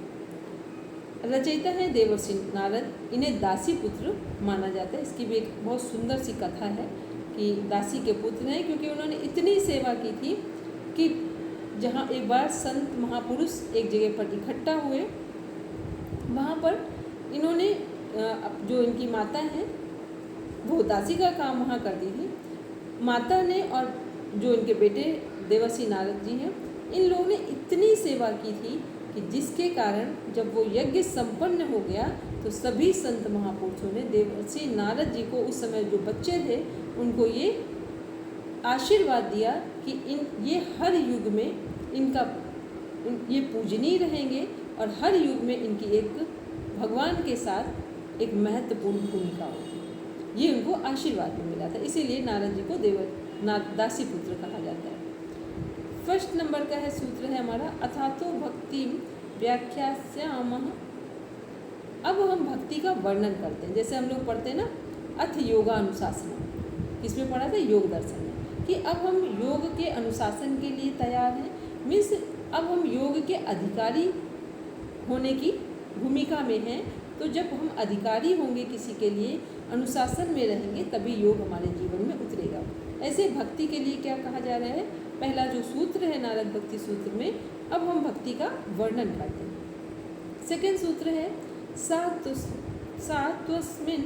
रचयिता है देवर्षि नारद, इन्हें दासी पुत्र माना जाता है। इसकी भी एक बहुत सुंदर सी कथा है कि दासी के पुत्र हैं, क्योंकि उन्होंने इतनी सेवा की थी कि जहाँ एक बार संत महापुरुष एक जगह पर इकट्ठा हुए, वहाँ पर इन्होंने जो इनकी माता हैं वो दासी का काम वहाँ कर दी थी। माता ने और जो इनके बेटे देवर्षि नारद जी हैं, इन लोगों ने इतनी सेवा की थी कि जिसके कारण जब वो यज्ञ संपन्न हो गया तो सभी संत महापुरुषों ने देवर्षि नारद जी को, उस समय जो बच्चे थे, उनको ये आशीर्वाद दिया कि ये हर युग में ये पूजनीय रहेंगे और हर युग में इनकी एक भगवान के साथ एक महत्वपूर्ण भूमिका होगी। ये उनको आशीर्वाद में मिला था, इसीलिए नारद जी को दासी पुत्र कहा जाता है। फर्स्ट नंबर का है सूत्र है हमारा, अथातो भक्ति व्याख्यास्यामः। अब हम भक्ति का वर्णन करते हैं। जैसे हम लोग पढ़ते हैं ना, अथ योगानुशासन, किसमें पढ़ा था? योग दर्शन में, कि अब हम योग के अनुशासन के लिए तैयार हैं। मीन्स अब हम योग के अधिकारी होने की भूमिका में हैं। तो जब हम अधिकारी होंगे किसी के लिए, अनुशासन में रहेंगे, तभी योग हमारे जीवन में उतरेगा। ऐसे भक्ति के लिए क्या कहा जा रहा है? पहला जो सूत्र है नारद भक्ति सूत्र में, अब हम भक्ति का वर्णन करते हैं। सेकेंड सूत्र है सात्वस्मिन्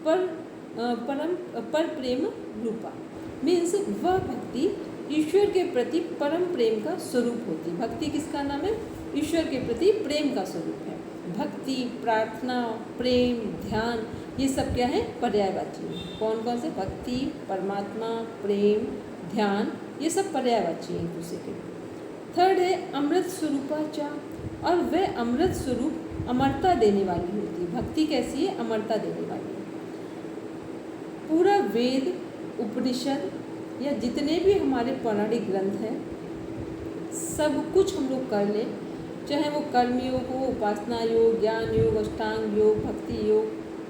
पर प्रेम रूपा। मीन्स वह भक्ति ईश्वर के प्रति परम प्रेम का स्वरूप होती है। भक्ति किसका नाम है? ईश्वर के प्रति प्रेम का स्वरूप है। भक्ति, प्रार्थना, प्रेम, ध्यान, ये सब क्या है? पर्यायवाची है। कौन कौन से? भक्ति, परमात्मा, प्रेम, ध्यान, ये सब पर्यायवाची है एक दूसरे के। थर्ड है अमृत स्वरूपाचा, और वह अमृत स्वरूप अमरता देने वाली होती है। भक्ति कैसी है? अमरता देने वाली है। पूरा वेद, उपनिषद या जितने भी हमारे पौराणिक ग्रंथ हैं सब कुछ हम लोग कर लें, चाहे वो कर्म योग हो, उपासना योग, ज्ञान योग, अष्टांग योग, भक्ति योग,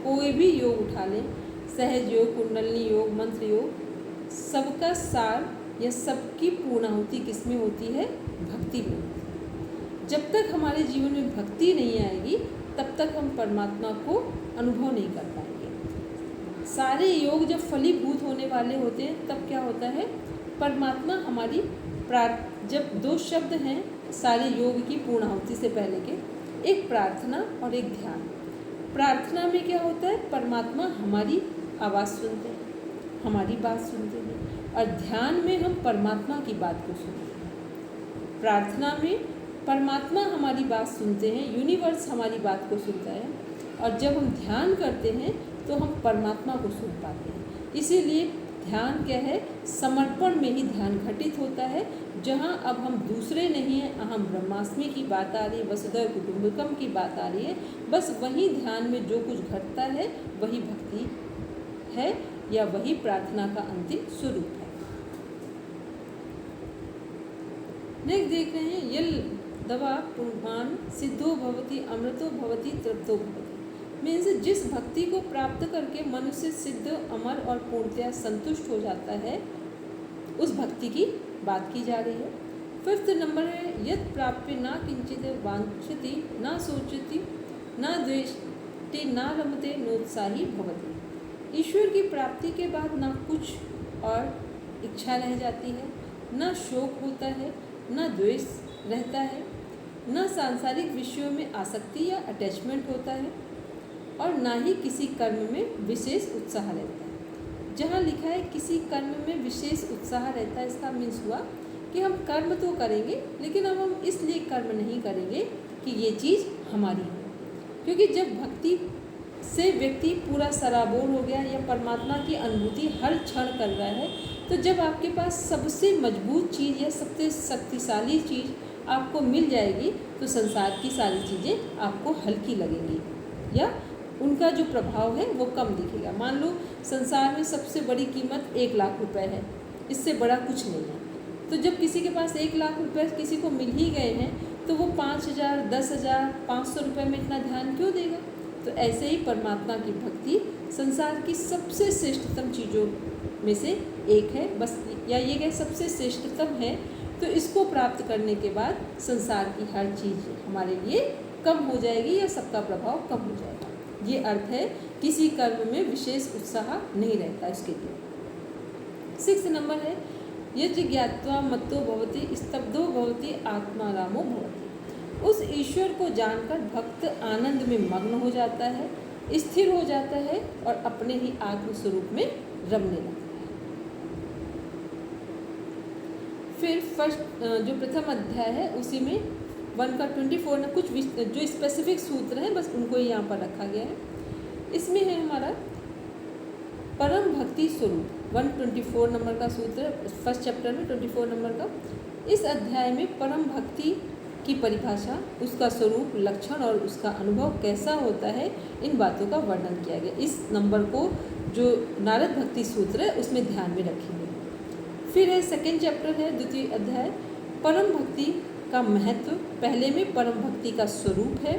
कोई भी योग उठा लें, सहज योग, कुंडलिनी योग, मंत्र योग, सबका सार या सबकी पूर्णाहुति किस में होती है? भक्ति में। जब तक हमारे जीवन में भक्ति नहीं आएगी तब तक हम परमात्मा को अनुभव नहीं कर पाएंगे। सारे योग जब फलीभूत होने वाले होते हैं तब क्या होता है? परमात्मा हमारी जब दो शब्द हैं सारे योग की पूर्णाहुति से पहले के, एक प्रार्थना और एक ध्यान। प्रार्थना में क्या होता है? परमात्मा हमारी आवाज़ सुनते हैं, हमारी बात सुनते हैं, और ध्यान में हम परमात्मा की बात को सुनते हैं। प्रार्थना में परमात्मा हमारी बात सुनते हैं, यूनिवर्स हमारी बात को सुनता है, और जब हम ध्यान करते हैं तो हम परमात्मा को सुन पाते हैं। इसीलिए ध्यान क्या है? समर्पण में ही ध्यान घटित होता है, जहाँ अब हम दूसरे नहीं हैं, अहम ब्रह्मास्मि की बात आ रही है, वसुधैव कुटुंबकम की बात आ रही है। बस वही ध्यान में जो कुछ घटता है वही भक्ति है या वही प्रार्थना का अंतिम स्वरूप है। नेक्स्ट देख रहे हैं, यल दवा पुमान सिद्धो भवति अमृतो भवति तृप्तो भवति। मीन्स जिस भक्ति को प्राप्त करके मनुष्य सिद्ध, अमर और पूर्णतया संतुष्ट हो जाता है, उस भक्ति की बात की जा रही है। 5th नंबर है, यत् प्राप्य ना किंचित वांछति ना सोचति ना द्वेष्टि ना रमते नोत्साही भवति। ईश्वर की प्राप्ति के बाद ना कुछ और इच्छा रह जाती है, ना शोक होता है, ना द्वेष रहता है, ना सांसारिक विषयों में आसक्ति या अटैचमेंट होता है, और ना ही किसी कर्म में विशेष उत्साह रहता है। जहाँ लिखा है किसी कर्म में विशेष उत्साह रहता है, इसका मीन्स हुआ कि हम कर्म तो करेंगे लेकिन अब हम इसलिए कर्म नहीं करेंगे कि ये चीज़ हमारी हो। क्योंकि जब भक्ति से व्यक्ति पूरा सराबोर हो गया या परमात्मा की अनुभूति हर क्षण कर रहा है, तो जब आपके पास सबसे मजबूत चीज़ या सबसे शक्तिशाली चीज़ आपको मिल जाएगी तो संसार की सारी चीज़ें आपको हल्की लगेंगी या उनका जो प्रभाव है वो कम दिखेगा। मान लो संसार में सबसे बड़ी कीमत 1 लाख रुपए है, इससे बड़ा कुछ नहीं है। तो जब किसी के पास 1 लाख रुपए किसी को मिल ही गए हैं तो वो 5,000, 10,000, 500 रुपये में इतना ध्यान क्यों देगा? तो ऐसे ही परमात्मा की भक्ति संसार की सबसे श्रेष्ठतम चीज़ों में से एक है, बस या ये कह सबसे श्रेष्ठतम है। तो इसको प्राप्त करने के बाद संसार की हर चीज़ हमारे लिए कम हो जाएगी या सबका प्रभाव कम हो जाएगा। ये अर्थ है किसी कर्म में विशेष उत्साह नहीं रहता इसके लिए। 6th नंबर है, यज्ञ ज्ञात्वा मत्तो भवति स्तब्धो भवति आत्मारामो भवति। उस ईश्वर को जानकर भक्त आनंद में मग्न हो जाता है, स्थिर हो जाता है और अपने ही आत्मस्वरूप में रमने लगता है। फिर जो प्रथम अध्याय है उसी में 1 का 24 में कुछ जो स्पेसिफिक सूत्र हैं बस उनको ही यहाँ पर रखा गया है। इसमें है हमारा परम भक्ति स्वरूप 124 नंबर का सूत्र, 1st चैप्टर में 24 नंबर का। इस अध्याय में परम भक्ति की परिभाषा, उसका स्वरूप, लक्षण और उसका अनुभव कैसा होता है, इन बातों का वर्णन किया गया। इस नंबर को जो नारद भक्ति सूत्र है उसमें ध्यान में रखेंगे। फिर है 2nd चैप्टर है, 2य अध्याय, परम भक्ति का महत्व। पहले में परम भक्ति का स्वरूप है,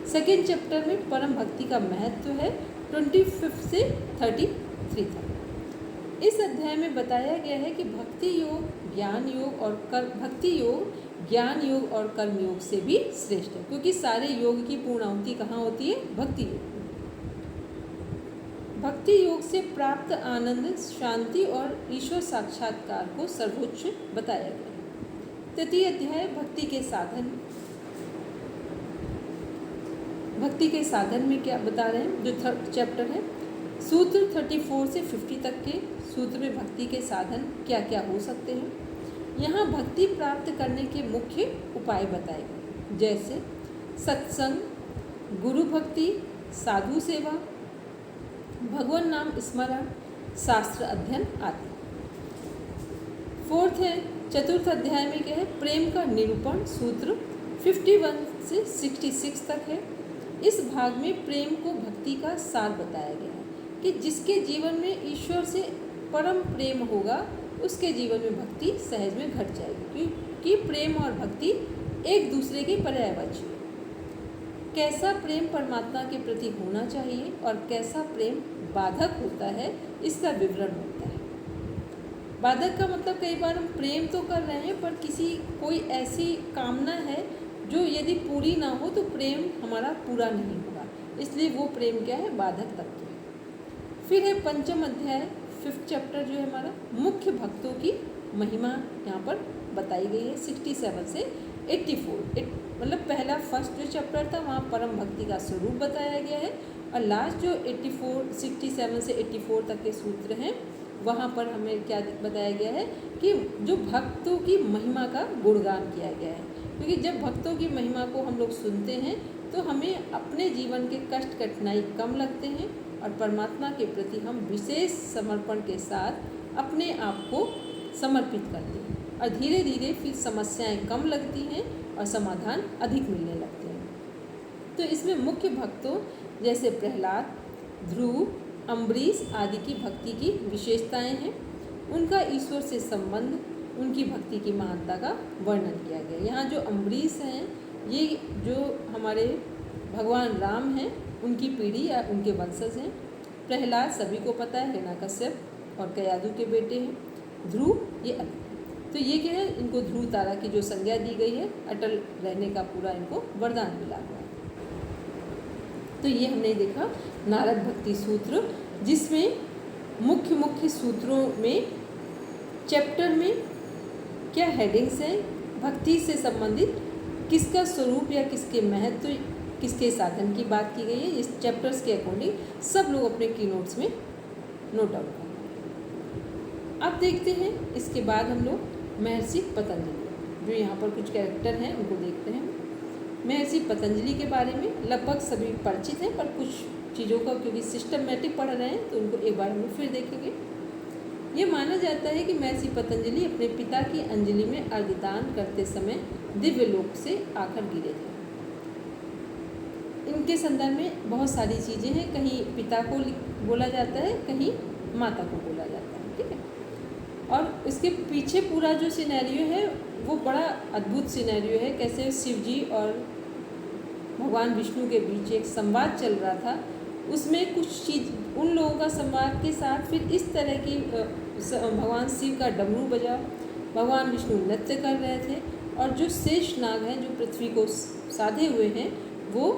2nd चैप्टर में परम भक्ति का महत्व है 25 से 33 तक। इस अध्याय में बताया गया है कि भक्ति योग ज्ञान योग और भक्ति योग ज्ञान योग और कर्म योग से भी श्रेष्ठ है, क्योंकि सारे योग की पूर्णाहुति कहाँ होती है? भक्ति योग। भक्ति योग से प्राप्त आनंद, शांति और ईश्वर साक्षात्कार को सर्वोच्च बताया गया है। 3य अध्याय भक्ति के साधन। भक्ति के साधन में क्या बता रहे हैं? जो 3rd चैप्टर है, सूत्र 34 से 50 तक के सूत्र में भक्ति के साधन क्या क्या हो सकते हैं। यहाँ भक्ति प्राप्त करने के मुख्य उपाय बताए गए, जैसे सत्संग, गुरु भक्ति, साधु सेवा, भगवान नाम स्मरण, शास्त्र अध्ययन आदि। 4th है 4th अध्याय में क्या है? प्रेम का निरूपण, सूत्र 51 से 66 तक है। इस भाग में प्रेम को भक्ति का सार बताया गया है कि जिसके जीवन में ईश्वर से परम प्रेम होगा उसके जीवन में भक्ति सहज में घट जाएगी, क्योंकि प्रेम और भक्ति एक दूसरे के पर्यायवाची है। कैसा प्रेम परमात्मा के प्रति होना चाहिए और कैसा प्रेम बाधक होता है, इसका विवरण होता है। बाधक का मतलब कई बार हम प्रेम तो कर रहे हैं पर कोई ऐसी कामना है जो यदि पूरी ना हो तो प्रेम हमारा पूरा नहीं होगा, इसलिए वो प्रेम क्या है, बाधक तत्व है। फिर है पंचम अध्याय 5th चैप्टर जो है हमारा, मुख्य भक्तों की महिमा यहाँ पर बताई गई है 67 से 84। मतलब पहला फर्स्ट जो चैप्टर था वहाँ परम भक्ति का स्वरूप बताया गया है, और लास्ट जो 67 से 84 तक के सूत्र हैं वहाँ पर हमें क्या बताया गया है कि जो भक्तों की महिमा का गुणगान किया गया है। क्योंकि जब भक्तों की महिमा को हम लोग सुनते हैं तो हमें अपने जीवन के कष्ट कठिनाई कम लगते हैं और परमात्मा के प्रति हम विशेष समर्पण के साथ अपने आप को समर्पित करते हैं, और धीरे धीरे फिर समस्याएं कम लगती हैं और समाधान अधिक मिलने लगते हैं। तो इसमें मुख्य भक्तों जैसे प्रहलाद, ध्रुव, अम्बरीश आदि की भक्ति की विशेषताएं हैं। उनका ईश्वर से संबंध, उनकी भक्ति की महानता का वर्णन किया गया। यहाँ जो अम्बरीश हैं ये जो हमारे भगवान राम हैं उनकी पीढ़ी या उनके वंशज हैं। प्रहलाद सभी को पता है हिरण्यकश्यप और कयादु के बेटे हैं। ध्रुव ये अलग, तो ये क्या है, इनको ध्रुव तारा की जो संज्ञा दी गई है, अटल रहने का पूरा इनको वरदान मिला हुआ है। तो ये हमने देखा नारद भक्ति सूत्र, जिसमें मुख्य सूत्रों में चैप्टर में क्या हेडिंग्स हैं, भक्ति से संबंधित किसका स्वरूप या किसके महत्व, किसके साधन की बात की गई है। इस चैप्टर्स के अकॉर्डिंग सब लोग अपने की नोट्स में नोट डाउन करें। अब देखते हैं इसके बाद हम लोग महर्षि पतंजलि, जो यहाँ पर कुछ कैरेक्टर हैं उनको देखते हैं। महर्षि पतंजलि के बारे में लगभग सभी परिचित हैं, पर कुछ चीज़ों का क्योंकि सिस्टमेटिक पढ़ रहे हैं तो उनको एक बार हम फिर देखेंगे। ये माना जाता है कि महर्षि पतंजलि अपने पिता की अंजलि में अर्घदान करते समय दिव्य लोक से आकर गिरे थे। इनके संदर्भ में बहुत सारी चीज़ें हैं, कहीं पिता को बोला जाता है, कहीं माता को बोला जाता है, ठीक है। और इसके पीछे पूरा जो सिनेरियो है वो बड़ा अद्भुत सिनेरियो है, कैसे शिव जी और भगवान विष्णु के बीच एक संवाद चल रहा था। उसमें कुछ चीज़ उन लोगों का संवाद के साथ फिर इस तरह की भगवान शिव का डमरू बजा, भगवान विष्णु नृत्य कर रहे थे, और जो शेष नाग हैं जो पृथ्वी को साधे हुए हैं वो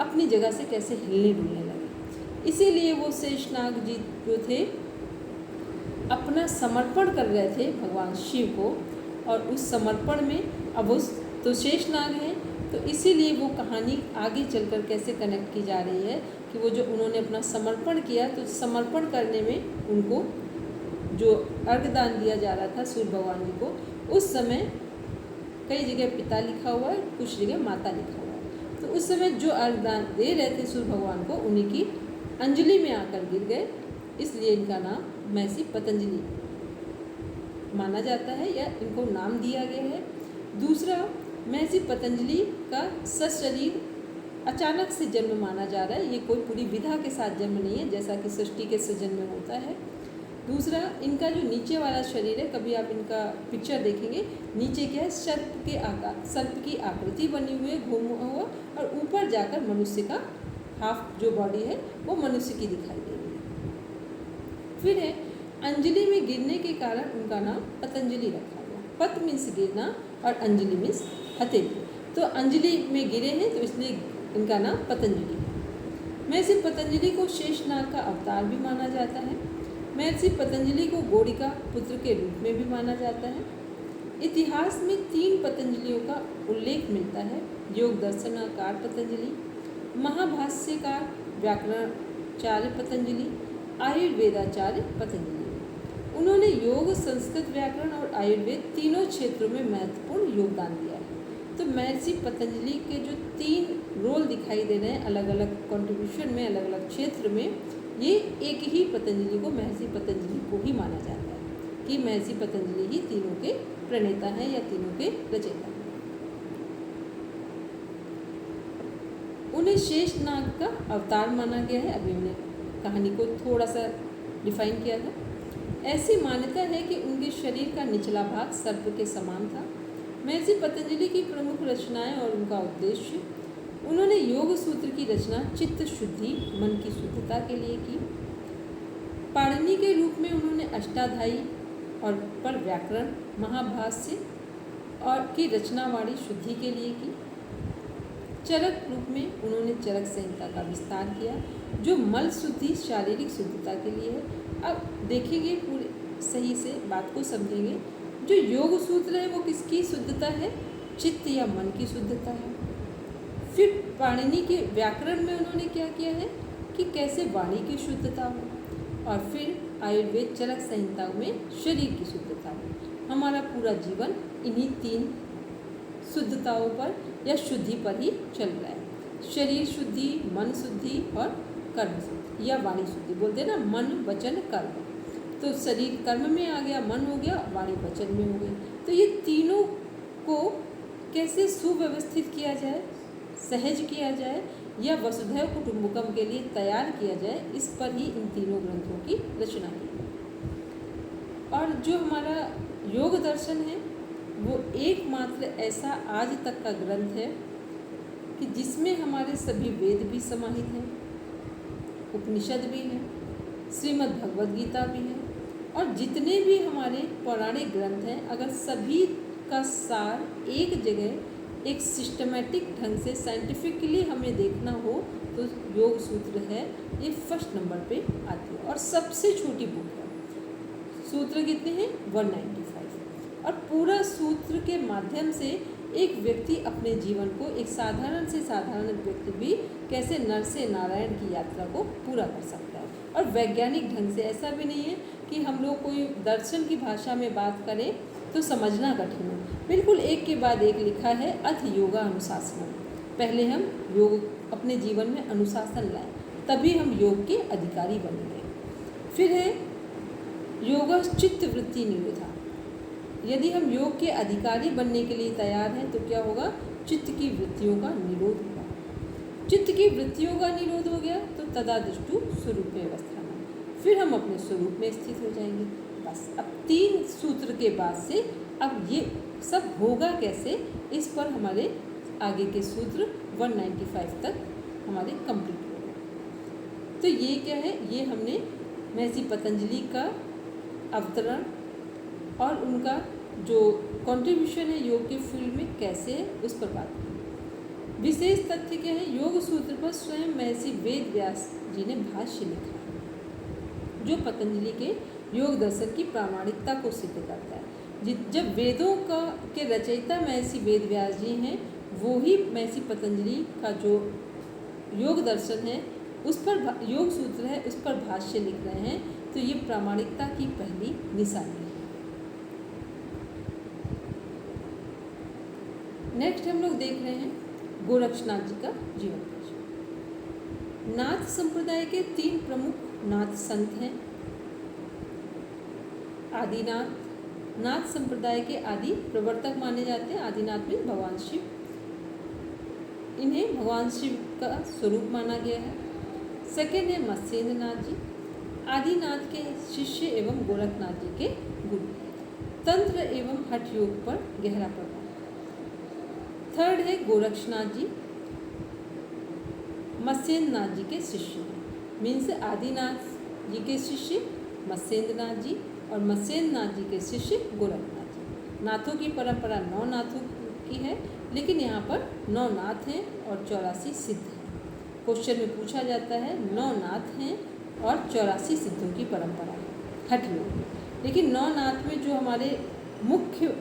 अपनी जगह से कैसे हिलने डुलने लगे। इसीलिए वो शेष नाग जी जो थे अपना समर्पण कर रहे थे भगवान शिव को, और उस समर्पण में अब उस तो शेष नाग हैं, तो इसीलिए वो कहानी आगे चलकर कैसे कनेक्ट की जा रही है कि वो जो उन्होंने अपना समर्पण किया, तो समर्पण करने में उनको जो अर्घदान दिया जा रहा था सूर्य भगवान जी को, उस समय कई जगह पिता लिखा हुआ है, कुछ जगह माता लिखा हुआ है। तो उस समय जो अर्घदान दे रहे थे सूर्य भगवान को, उन्हीं की अंजलि में आकर गिर गए, इसलिए इनका नाम महर्षि पतंजलि माना जाता है या इनको नाम दिया गया है। दूसरा, महर्षि पतंजलि का सशरीर अचानक से जन्म माना जा रहा है, ये कोई पूरी विधा के साथ जन्म नहीं है जैसा कि सृष्टि के सृजन में होता है। दूसरा, इनका जो नीचे वाला शरीर है, कभी आप इनका पिक्चर देखेंगे, नीचे क्या है, सर्प की आकृति बनी हुई है घूमा हुआ, और ऊपर जाकर मनुष्य का हाफ जो बॉडी है वो मनुष्य की दिखाई दे रही है। फिर है अंजलि में गिरने के कारण उनका नाम पतंजलि रखा गया। पत मीन्स गिरना और अंजलि मीन्स हथेली, तो अंजलि में गिरे हैं तो इसलिए इनका नाम पतंजलि है। महर्षि पतंजलि को शेषनाग का अवतार भी माना जाता है। महर्षि पतंजलि को गौड़िका पुत्र के रूप में भी माना जाता है। इतिहास में 3 पतंजलियों का उल्लेख मिलता है, योग दर्शनाकार पतंजलि, महाभाष्यकार व्याकरणाचार्य पतंजलि, आयुर्वेदाचार्य पतंजलि। उन्होंने योग, संस्कृत व्याकरण और आयुर्वेद तीनों क्षेत्रों में महत्वपूर्ण योगदान दिया है। तो महर्षि पतंजलि के जो 3 रोल दिखाई दे रहे हैं अलग अलग कंट्रीब्यूशन में, अलग अलग क्षेत्र में, ये एक ही पतंजलि को, महर्षि पतंजलि को ही माना जाता है कि महर्षि पतंजलि ही तीनों के प्रणेता हैं या तीनों के रचयिता हैं। उन्हें शेषनाग का अवतार माना गया है, अभी हमने कहानी को थोड़ा सा डिफाइन किया था। ऐसी मान्यता है कि उनके शरीर का निचला भाग सर्प के समान था। महर्षि पतंजलि की प्रमुख रचनाएं और उनका उद्देश्य। उन्होंने योग सूत्र की रचना चित्त शुद्धि, मन की शुद्धता के लिए की। पाणिनि के रूप में उन्होंने अष्टाध्यायी और पर व्याकरण, महाभाष्य और की रचना वाणी शुद्धि के लिए की। चरक रूप में उन्होंने चरक संहिता का विस्तार किया, जो मल शुद्धि, शारीरिक शुद्धता के लिए है। अब देखेंगे पूरे सही से बात को समझेंगे। जो योग सूत्र है वो किसकी शुद्धता है? चित्त या मन की शुद्धता है। फिर पाणिनि के व्याकरण में उन्होंने क्या किया है कि कैसे वाणी की शुद्धता हो, और फिर आयुर्वेद चरक संहिता में शरीर की शुद्धता हो। हमारा पूरा जीवन इन्हीं 3 शुद्धताओं पर या शुद्धि पर ही चल रहा है। शरीर शुद्धि, मन शुद्धि और कर्म शुद्धि या वाणी शुद्धि बोलते हैं ना, मन वचन कर्म। तो शरीर कर्म में आ गया, मन हो गया, वाणी वचन में हो गई। तो ये तीनों को कैसे सुव्यवस्थित किया जाए, सहज किया जाए या वसुधैव कुटुंबकम के लिए तैयार किया जाए, इस पर ही इन तीनों ग्रंथों की रचना की। और जो हमारा योग दर्शन है वो एकमात्र ऐसा आज तक का ग्रंथ है कि जिसमें हमारे सभी वेद भी समाहित हैं, उपनिषद भी हैं, श्रीमद् भगवद गीता भी है, और जितने भी हमारे पौराणिक ग्रंथ हैं, अगर सभी का सार एक जगह एक सिस्टमेटिक ढंग से साइंटिफिकली हमें देखना हो तो योग सूत्र है, ये फर्स्ट नंबर पे आती है और सबसे छोटी बुक है। सूत्र कितने हैं? 195। और पूरा सूत्र के माध्यम से एक व्यक्ति अपने जीवन को, एक साधारण से साधारण व्यक्ति भी कैसे नर से नारायण की यात्रा को पूरा कर सकता है। और वैज्ञानिक ढंग से, ऐसा भी नहीं है कि हम लोग कोई दर्शन की भाषा में बात करें तो समझना कठिन है। बिल्कुल एक के बाद एक लिखा है। अथ योगा अनुशासन। पहले हम योग अपने जीवन में अनुशासन लाएं, तभी हम योग के अधिकारी बनेंगे। फिर है योगा चित्त वृत्ति निरोधा। यदि हम योग के अधिकारी बनने के लिए तैयार हैं तो क्या होगा? चित्त की वृत्तियों का निरोध होगा। चित्त की वृत्तियों का निरोध हो गया तो तदा दृष्टु स्वरूप अवस्था में, फिर हम अपने स्वरूप में स्थित हो जाएंगे। बस अब 3 सूत्र के बाद से अब ये सब होगा कैसे, इस पर हमारे आगे के सूत्र 195 तक हमारे कंप्लीट हो गए। तो ये क्या है? ये हमने महर्षि पतंजलि का अवतरण और उनका जो कंट्रीब्यूशन है योग के फील्ड में कैसे है, उस पर बात की। विशेष तथ्य क्या है? योग सूत्र पर स्वयं महर्षि वेद व्यास जी ने भाष्य लिखा है, जो पतंजलि के योग दर्शन की प्रामाणिकता को सिद्ध करता है। जब वेदों के रचयिता महर्षि वेद व्यास जी हैं, वो ही महर्षि पतंजलि का जो योग दर्शन है, उस पर योग सूत्र है, उस पर भाष्य लिख रहे हैं, तो ये प्रामाणिकता की पहली निशानी है। नेक्स्ट हम लोग देख रहे हैं गोरक्षनाथ जी का जीवन दर्शन। नाथ संप्रदाय के 3 प्रमुख नाथ संत हैं। आदिनाथ। नाथ संप्रदाय के आदि प्रवर्तक माने जाते हैं। आदिनाथ में भगवान शिव, इन्हें भगवान शिव का स्वरूप माना गया है। सेकेंड है मत्स्येंद्र नाथ जी, आदिनाथ के शिष्य एवं गोरखनाथ जी के गुरु, तंत्र एवं हठ योग पर गहरा प्रभाव। थर्ड है गोरक्षनाथ जी, मत्स्येंद्र नाथ जी के शिष्य हैं। मीन्स आदिनाथ जी के शिष्य मत्स्येंद्र नाथ जी और मत्स्येंद्र नाथ जी के शिष्य गोरखनाथ जी। नाथों की परंपरा 9 नाथों की है, लेकिन यहाँ पर 9 नाथ हैं और 84 सिद्ध हैं। क्वेश्चन में पूछा जाता है 9 नाथ हैं और 84 सिद्धों की परंपरा है हठ योग में। लेकिन 9 नाथ में जो हमारे मुख्य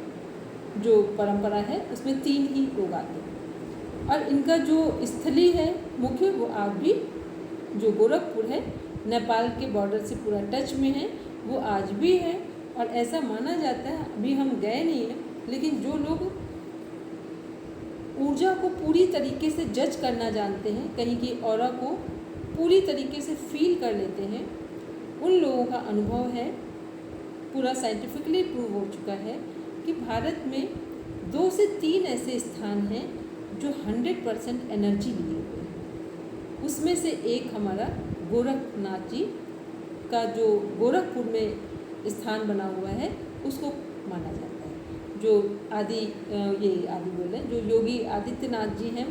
जो परंपरा है उसमें 3 ही लोग आते हैं, और इनका जो स्थली है मुख्य, वो आज भी जो गोरखपुर है, नेपाल के बॉर्डर से पूरा टच में है, वो आज भी है। और ऐसा माना जाता है, अभी हम गए नहीं हैं, लेकिन जो लोग ऊर्जा को पूरी तरीके से जज करना जानते हैं, कहीं की ऑरा को पूरी तरीके से फील कर लेते हैं, उन लोगों का अनुभव है, पूरा साइंटिफिकली प्रूव हो चुका है कि भारत में 2 से 3 ऐसे स्थान हैं जो 100% एनर्जी लिए हुए हैं। उसमें से एक हमारा गोरखनाथ जी का जो गोरखपुर में स्थान बना हुआ है उसको माना जाता है। जो आदि बोले जो योगी आदित्यनाथ जी हैं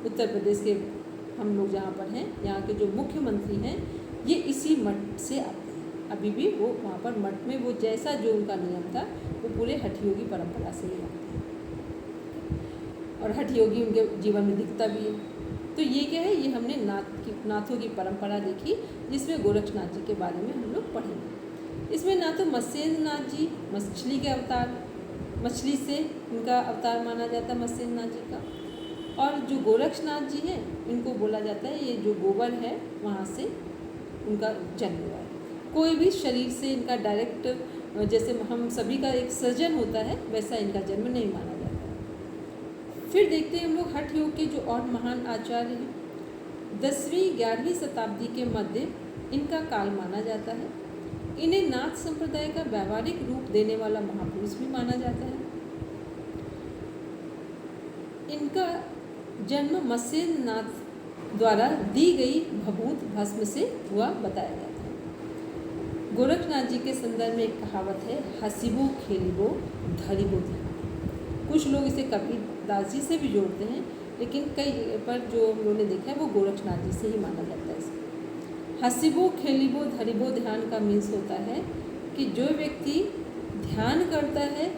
उत्तर प्रदेश के, हम लोग जहाँ पर हैं, यहाँ के जो मुख्यमंत्री हैं, ये इसी मठ से आते हैं। अभी भी वो वहाँ पर मठ में वो जैसा जो उनका नियम था वो पूरे हठयोगी परंपरा से ही आते हैं और हठयोगी उनके जीवन में दिखता भी है। तो ये क्या है, ये हमने नाथों की परंपरा देखी जिसमें गोरक्षनाथ जी के बारे में हम लोग पढ़ेंगे। इसमें ना तो मत्स्येंद्रनाथ जी मछली के अवतार, मछली से उनका अवतार माना जाता है मत्स्येंद्रनाथ जी का, और जो गोरक्षनाथ जी हैं इनको बोला जाता है ये जो गोबर है वहाँ से उनका जन्म हुआ है। कोई भी शरीर से इनका डायरेक्ट, जैसे हम सभी का एक सृजन होता है वैसा इनका जन्म नहीं माना जाता है। फिर देखते हैं हम लोग हठ योग के जो और महान आचार्य हैं। 10वीं 11वीं शताब्दी के मध्य इनका काल माना जाता है। इन्हें नाथ संप्रदाय का व्यावहारिक रूप देने वाला महापुरुष भी माना जाता है। इनका जन्म मत्स्येंद्रनाथ द्वारा दी गई भभूत भस्म से हुआ बताया जाता है। गोरखनाथ जी के संदर्भ में एक कहावत है, हसीबो खेलिबो धरिबो ध्यान। कुछ लोग इसे कबीरदास जी से भी जोड़ते हैं, लेकिन कई पर जो हम लोगों ने देखा है वो गोरखनाथ जी से ही माना जाता है। इसे हसीबो खेलिबो धरिबो ध्यान का मीन्स होता है कि जो व्यक्ति ध्यान करता है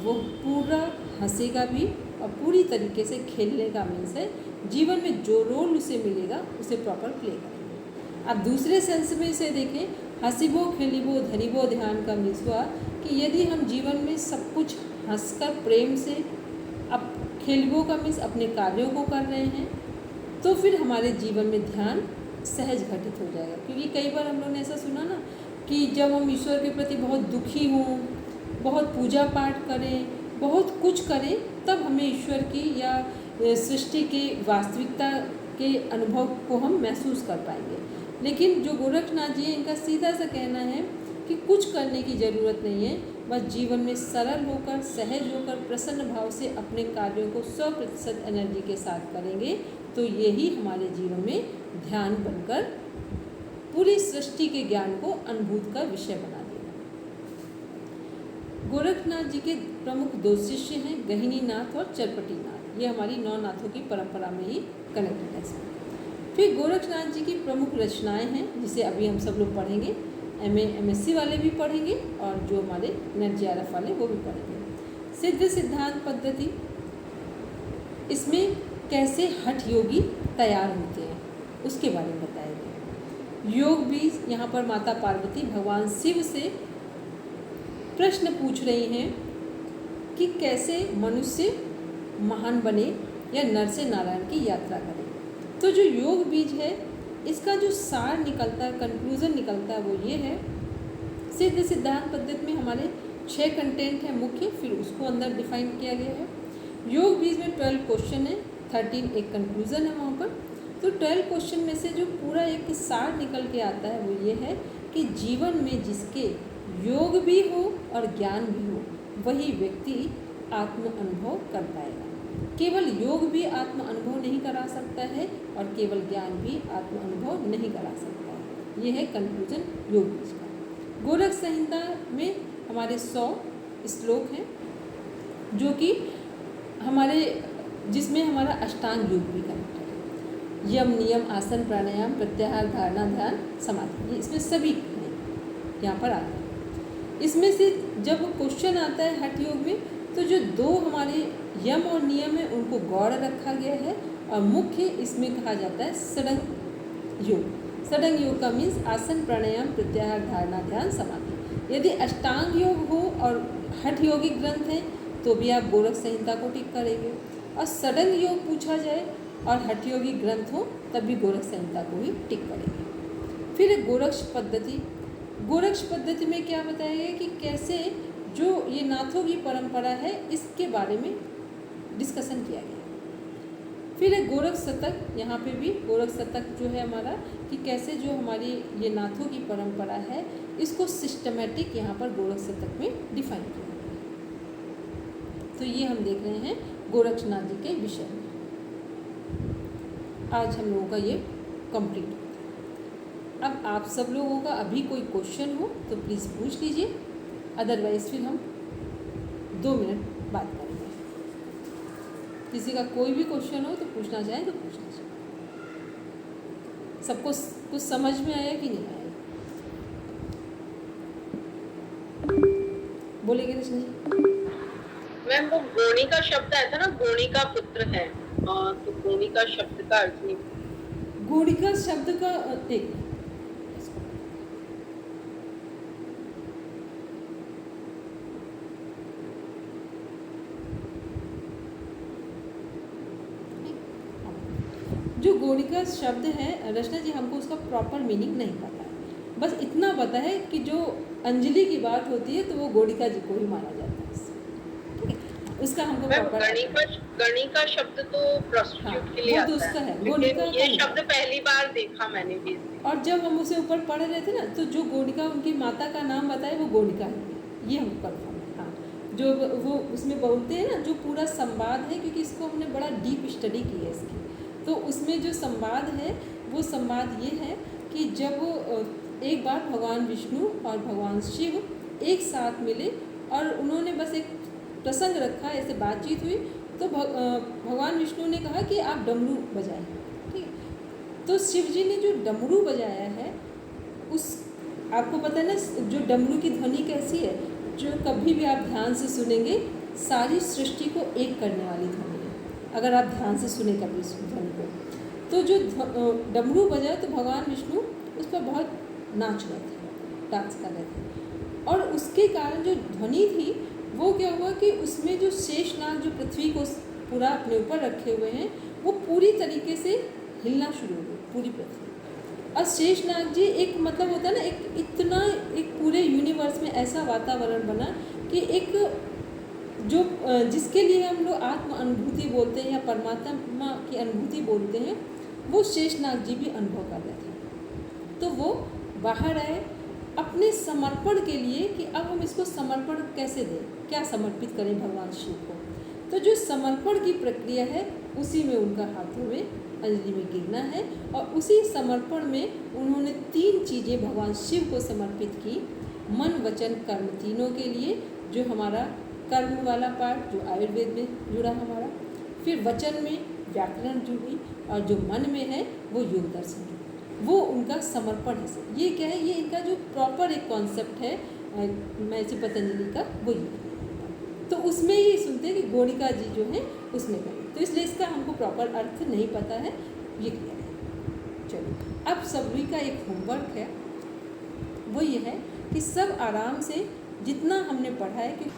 वो पूरा हंसेगा भी और पूरी तरीके से खेलने का मीन्स है जीवन में जो रोल उसे मिलेगा उसे प्रॉपर प्ले करेंगे। अब दूसरे सेंस में इसे देखें, हसीबो खेलिबो धरिबो ध्यान का मीन्स हुआ कि यदि हम जीवन में सब कुछ हंसकर प्रेम से, अब खेलिबो का मीन्स अपने कार्यों को कर रहे हैं, तो फिर हमारे जीवन में ध्यान सहज घटित हो जाएगा। क्योंकि कई बार हम लोगों ने ऐसा सुना ना कि जब हम ईश्वर के प्रति बहुत दुखी हों, बहुत पूजा पाठ करें, बहुत कुछ करें, तब हमें ईश्वर की या सृष्टि की वास्तविकता के अनुभव को हम महसूस कर पाएंगे। लेकिन जो गोरखनाथ जी हैं इनका सीधा सा कहना है कि कुछ करने की ज़रूरत नहीं है, बस जीवन में सरल होकर, सहज होकर, प्रसन्न भाव से अपने कार्यों को 100% एनर्जी के साथ करेंगे तो यही हमारे जीवन में ध्यान बनकर पूरी सृष्टि के ज्ञान को अनुभूत का विषय बना देगा। गोरखनाथ जी के प्रमुख 2 शिष्य हैं, गहिनीनाथ और चरपटीनाथ। ये हमारी 9 नाथों की परंपरा में ही कनेक्टेड है। फिर गोरखनाथ जी की प्रमुख रचनाएं हैं जिसे अभी हम सब लोग पढ़ेंगे, MA MSc वाले भी पढ़ेंगे और जो हमारे NET JRF वाले वो भी पढ़ेंगे। सिद्ध सिद्धांत पद्धति, इसमें कैसे हठ योगी तैयार होते हैं उसके बारे में बताया गया। योग भी यहाँ पर माता पार्वती भगवान शिव से प्रश्न पूछ रही हैं कि कैसे मनुष्य महान बने या नर से नारायण की यात्रा करें। तो जो योग बीज है इसका जो सार निकलता है, कंक्लूजन निकलता है, वो ये है। सिद्ध सिद्धांत पद्धति में हमारे 6 कंटेंट हैं मुख्य, फिर उसको अंदर डिफाइन किया गया है। योग बीज में 12 क्वेश्चन है, 13 एक कंक्लूजन है वहाँ पर। तो 12 क्वेश्चन में से जो पूरा एक सार निकल के आता है वो ये है कि जीवन में जिसके योग भी हो और ज्ञान भी हो वही व्यक्ति आत्म अनुभव कर पाएगा। केवल योग भी आत्म अनुभव नहीं करा सकता है और केवल ज्ञान भी आत्म अनुभव नहीं करा सकता है। यह है कंक्लूजन योग बीज का। गोरख संहिता में हमारे 100 श्लोक हैं जो कि जिसमें हमारा अष्टांग योग भी कनेक्टेड है। यम नियम आसन प्राणायाम प्रत्याहार धारणा ध्यान समाधि, ये इसमें सभी हैं यहाँ पर आते हैं। इसमें से जब क्वेश्चन आता है हठ योग में तो जो 2 हमारे यम और नियम है उनको गौड़ रखा गया है और मुख्य इसमें कहा जाता है षडंग योग। षडंग योग का मीन्स आसन प्राणायाम प्रत्याहार धारणा ध्यान समाधि। यदि अष्टांग योग हो और हठ योगिक ग्रंथ है तो भी आप गोरख संहिता को टिक करेंगे, और षडंग योग पूछा जाए और हठ योगिक ग्रंथ हो तब भी गोरख संहिता को ही टिक करेंगे। फिर गोरक्ष पद्धति। गोरक्ष पद्धति में क्या बताया गया कि कैसे जो ये नाथों की परंपरा है इसके बारे में डिस्कशन किया गया। फिर एक गोरख शतक, यहाँ पे भी गोरख शतक जो है हमारा कि कैसे जो हमारी ये नाथों की परंपरा है इसको सिस्टमेटिक यहाँ पर गोरख शतक में डिफाइन किया गया। तो ये हम देख रहे हैं गोरक्षनाथ जी के विषय में। आज हम लोगों का ये कंप्लीट होता है। अब आप सब लोगों का अभी कोई क्वेश्चन हो तो प्लीज़ पूछ लीजिए, अदरवाइज़ फिर हम 2 मिनट बात करेंगे। किसी का कोई भी क्वेश्चन हो तो पूछना चाहें तो पूछ लीजिए। सबको कुछ समझ में आया कि नहीं आया? बोलेंगे कृष्ण जी। मैम वो गोणी का शब्द आया था ना, गोणी का पुत्र है, तो गोणी का शब्द का अर्थ नहीं। गोणिका शब्द का एक जो गोणिका शब्द है रचना जी, हमको उसका प्रॉपर मीनिंग नहीं पता है। बस इतना पता है कि जो अंजलि की बात होती है तो वो गोणिका जी को ही माना जाता है। ठीक है, उसका हमको मैम प्रॉपर गणी का शब्द तो प्रोस्टिट्यूट के लिए वो तो आता उसका है, लेकिन गोणिका ये का शब्द पहली बार देखा मैंने भी। और जब हम उसे ऊपर पढ़ रहे थे ना, तो जो गोणिका उनकी माता का नाम बताए वो गोणिका है, ये हमको कन्फर्म है। हाँ, जो वो उसमें बोलते हैं ना, जो पूरा संवाद है, क्योंकि इसको हमने बड़ा डीप स्टडी की है इसकी, तो उसमें जो संवाद है वो संवाद ये है कि जब एक बार भगवान विष्णु और भगवान शिव एक साथ मिले और उन्होंने बस एक प्रसंग रखा, ऐसे बातचीत हुई, तो भगवान विष्णु ने कहा कि आप डमरू बजाएं। ठीक है, तो शिव जी ने जो डमरू बजाया है, उस आपको पता है ना जो डमरू की ध्वनि कैसी है, जो कभी भी आप ध्यान से सुनेंगे सारी सृष्टि को एक करने वाली ध्वनि है। अगर आप ध्यान से सुने कभी इस ध्वनि को, तो जो डमरू बजाए तो भगवान विष्णु उस पर बहुत नाच रहे थे, डांस कर रहे थे, और उसके कारण जो ध्वनि थी वो क्या हुआ कि उसमें जो शेषनाग जो पृथ्वी को पूरा अपने ऊपर रखे हुए हैं, वो पूरी तरीके से हिलना शुरू हो गई, पूरी पृथ्वी। और शेषनाग जी एक मतलब होता है ना, एक इतना एक पूरे यूनिवर्स में ऐसा वातावरण बना कि एक जो जिसके लिए हम लोग आत्म अनुभूति बोलते हैं या परमात्मा की अनुभूति बोलते हैं, वो शेषनाग जी भी अनुभव कर रहे थे। तो वो बाहर आए अपने समर्पण के लिए कि अब हम इसको समर्पण कैसे दें, क्या समर्पित करें भगवान शिव को। तो जो समर्पण की प्रक्रिया है उसी में उनका हाथों में अंजलि में गिरना है, और उसी समर्पण में उन्होंने 3 चीज़ें भगवान शिव को समर्पित की, मन वचन कर्म तीनों के लिए। जो हमारा कर्म वाला पार्ट जो आयुर्वेद में जुड़ा हमारा, फिर वचन में व्याकरण जुड़ी, और जो मन में है वो योग दर्शन जुड़ी, वो उनका समर्पण है। ये क्या है, ये इनका जो प्रॉपर एक कॉन्सेप्ट है महर्षि पतंजलि का, वो ये। तो उसमें ये सुनते हैं कि गोणिका जी जो है उसमें करें, तो इसलिए इसका हमको प्रॉपर अर्थ नहीं पता है, ये क्लियर है। चलो, अब सभी का एक होमवर्क है, वो ये है कि सब आराम से जितना हमने पढ़ा है कि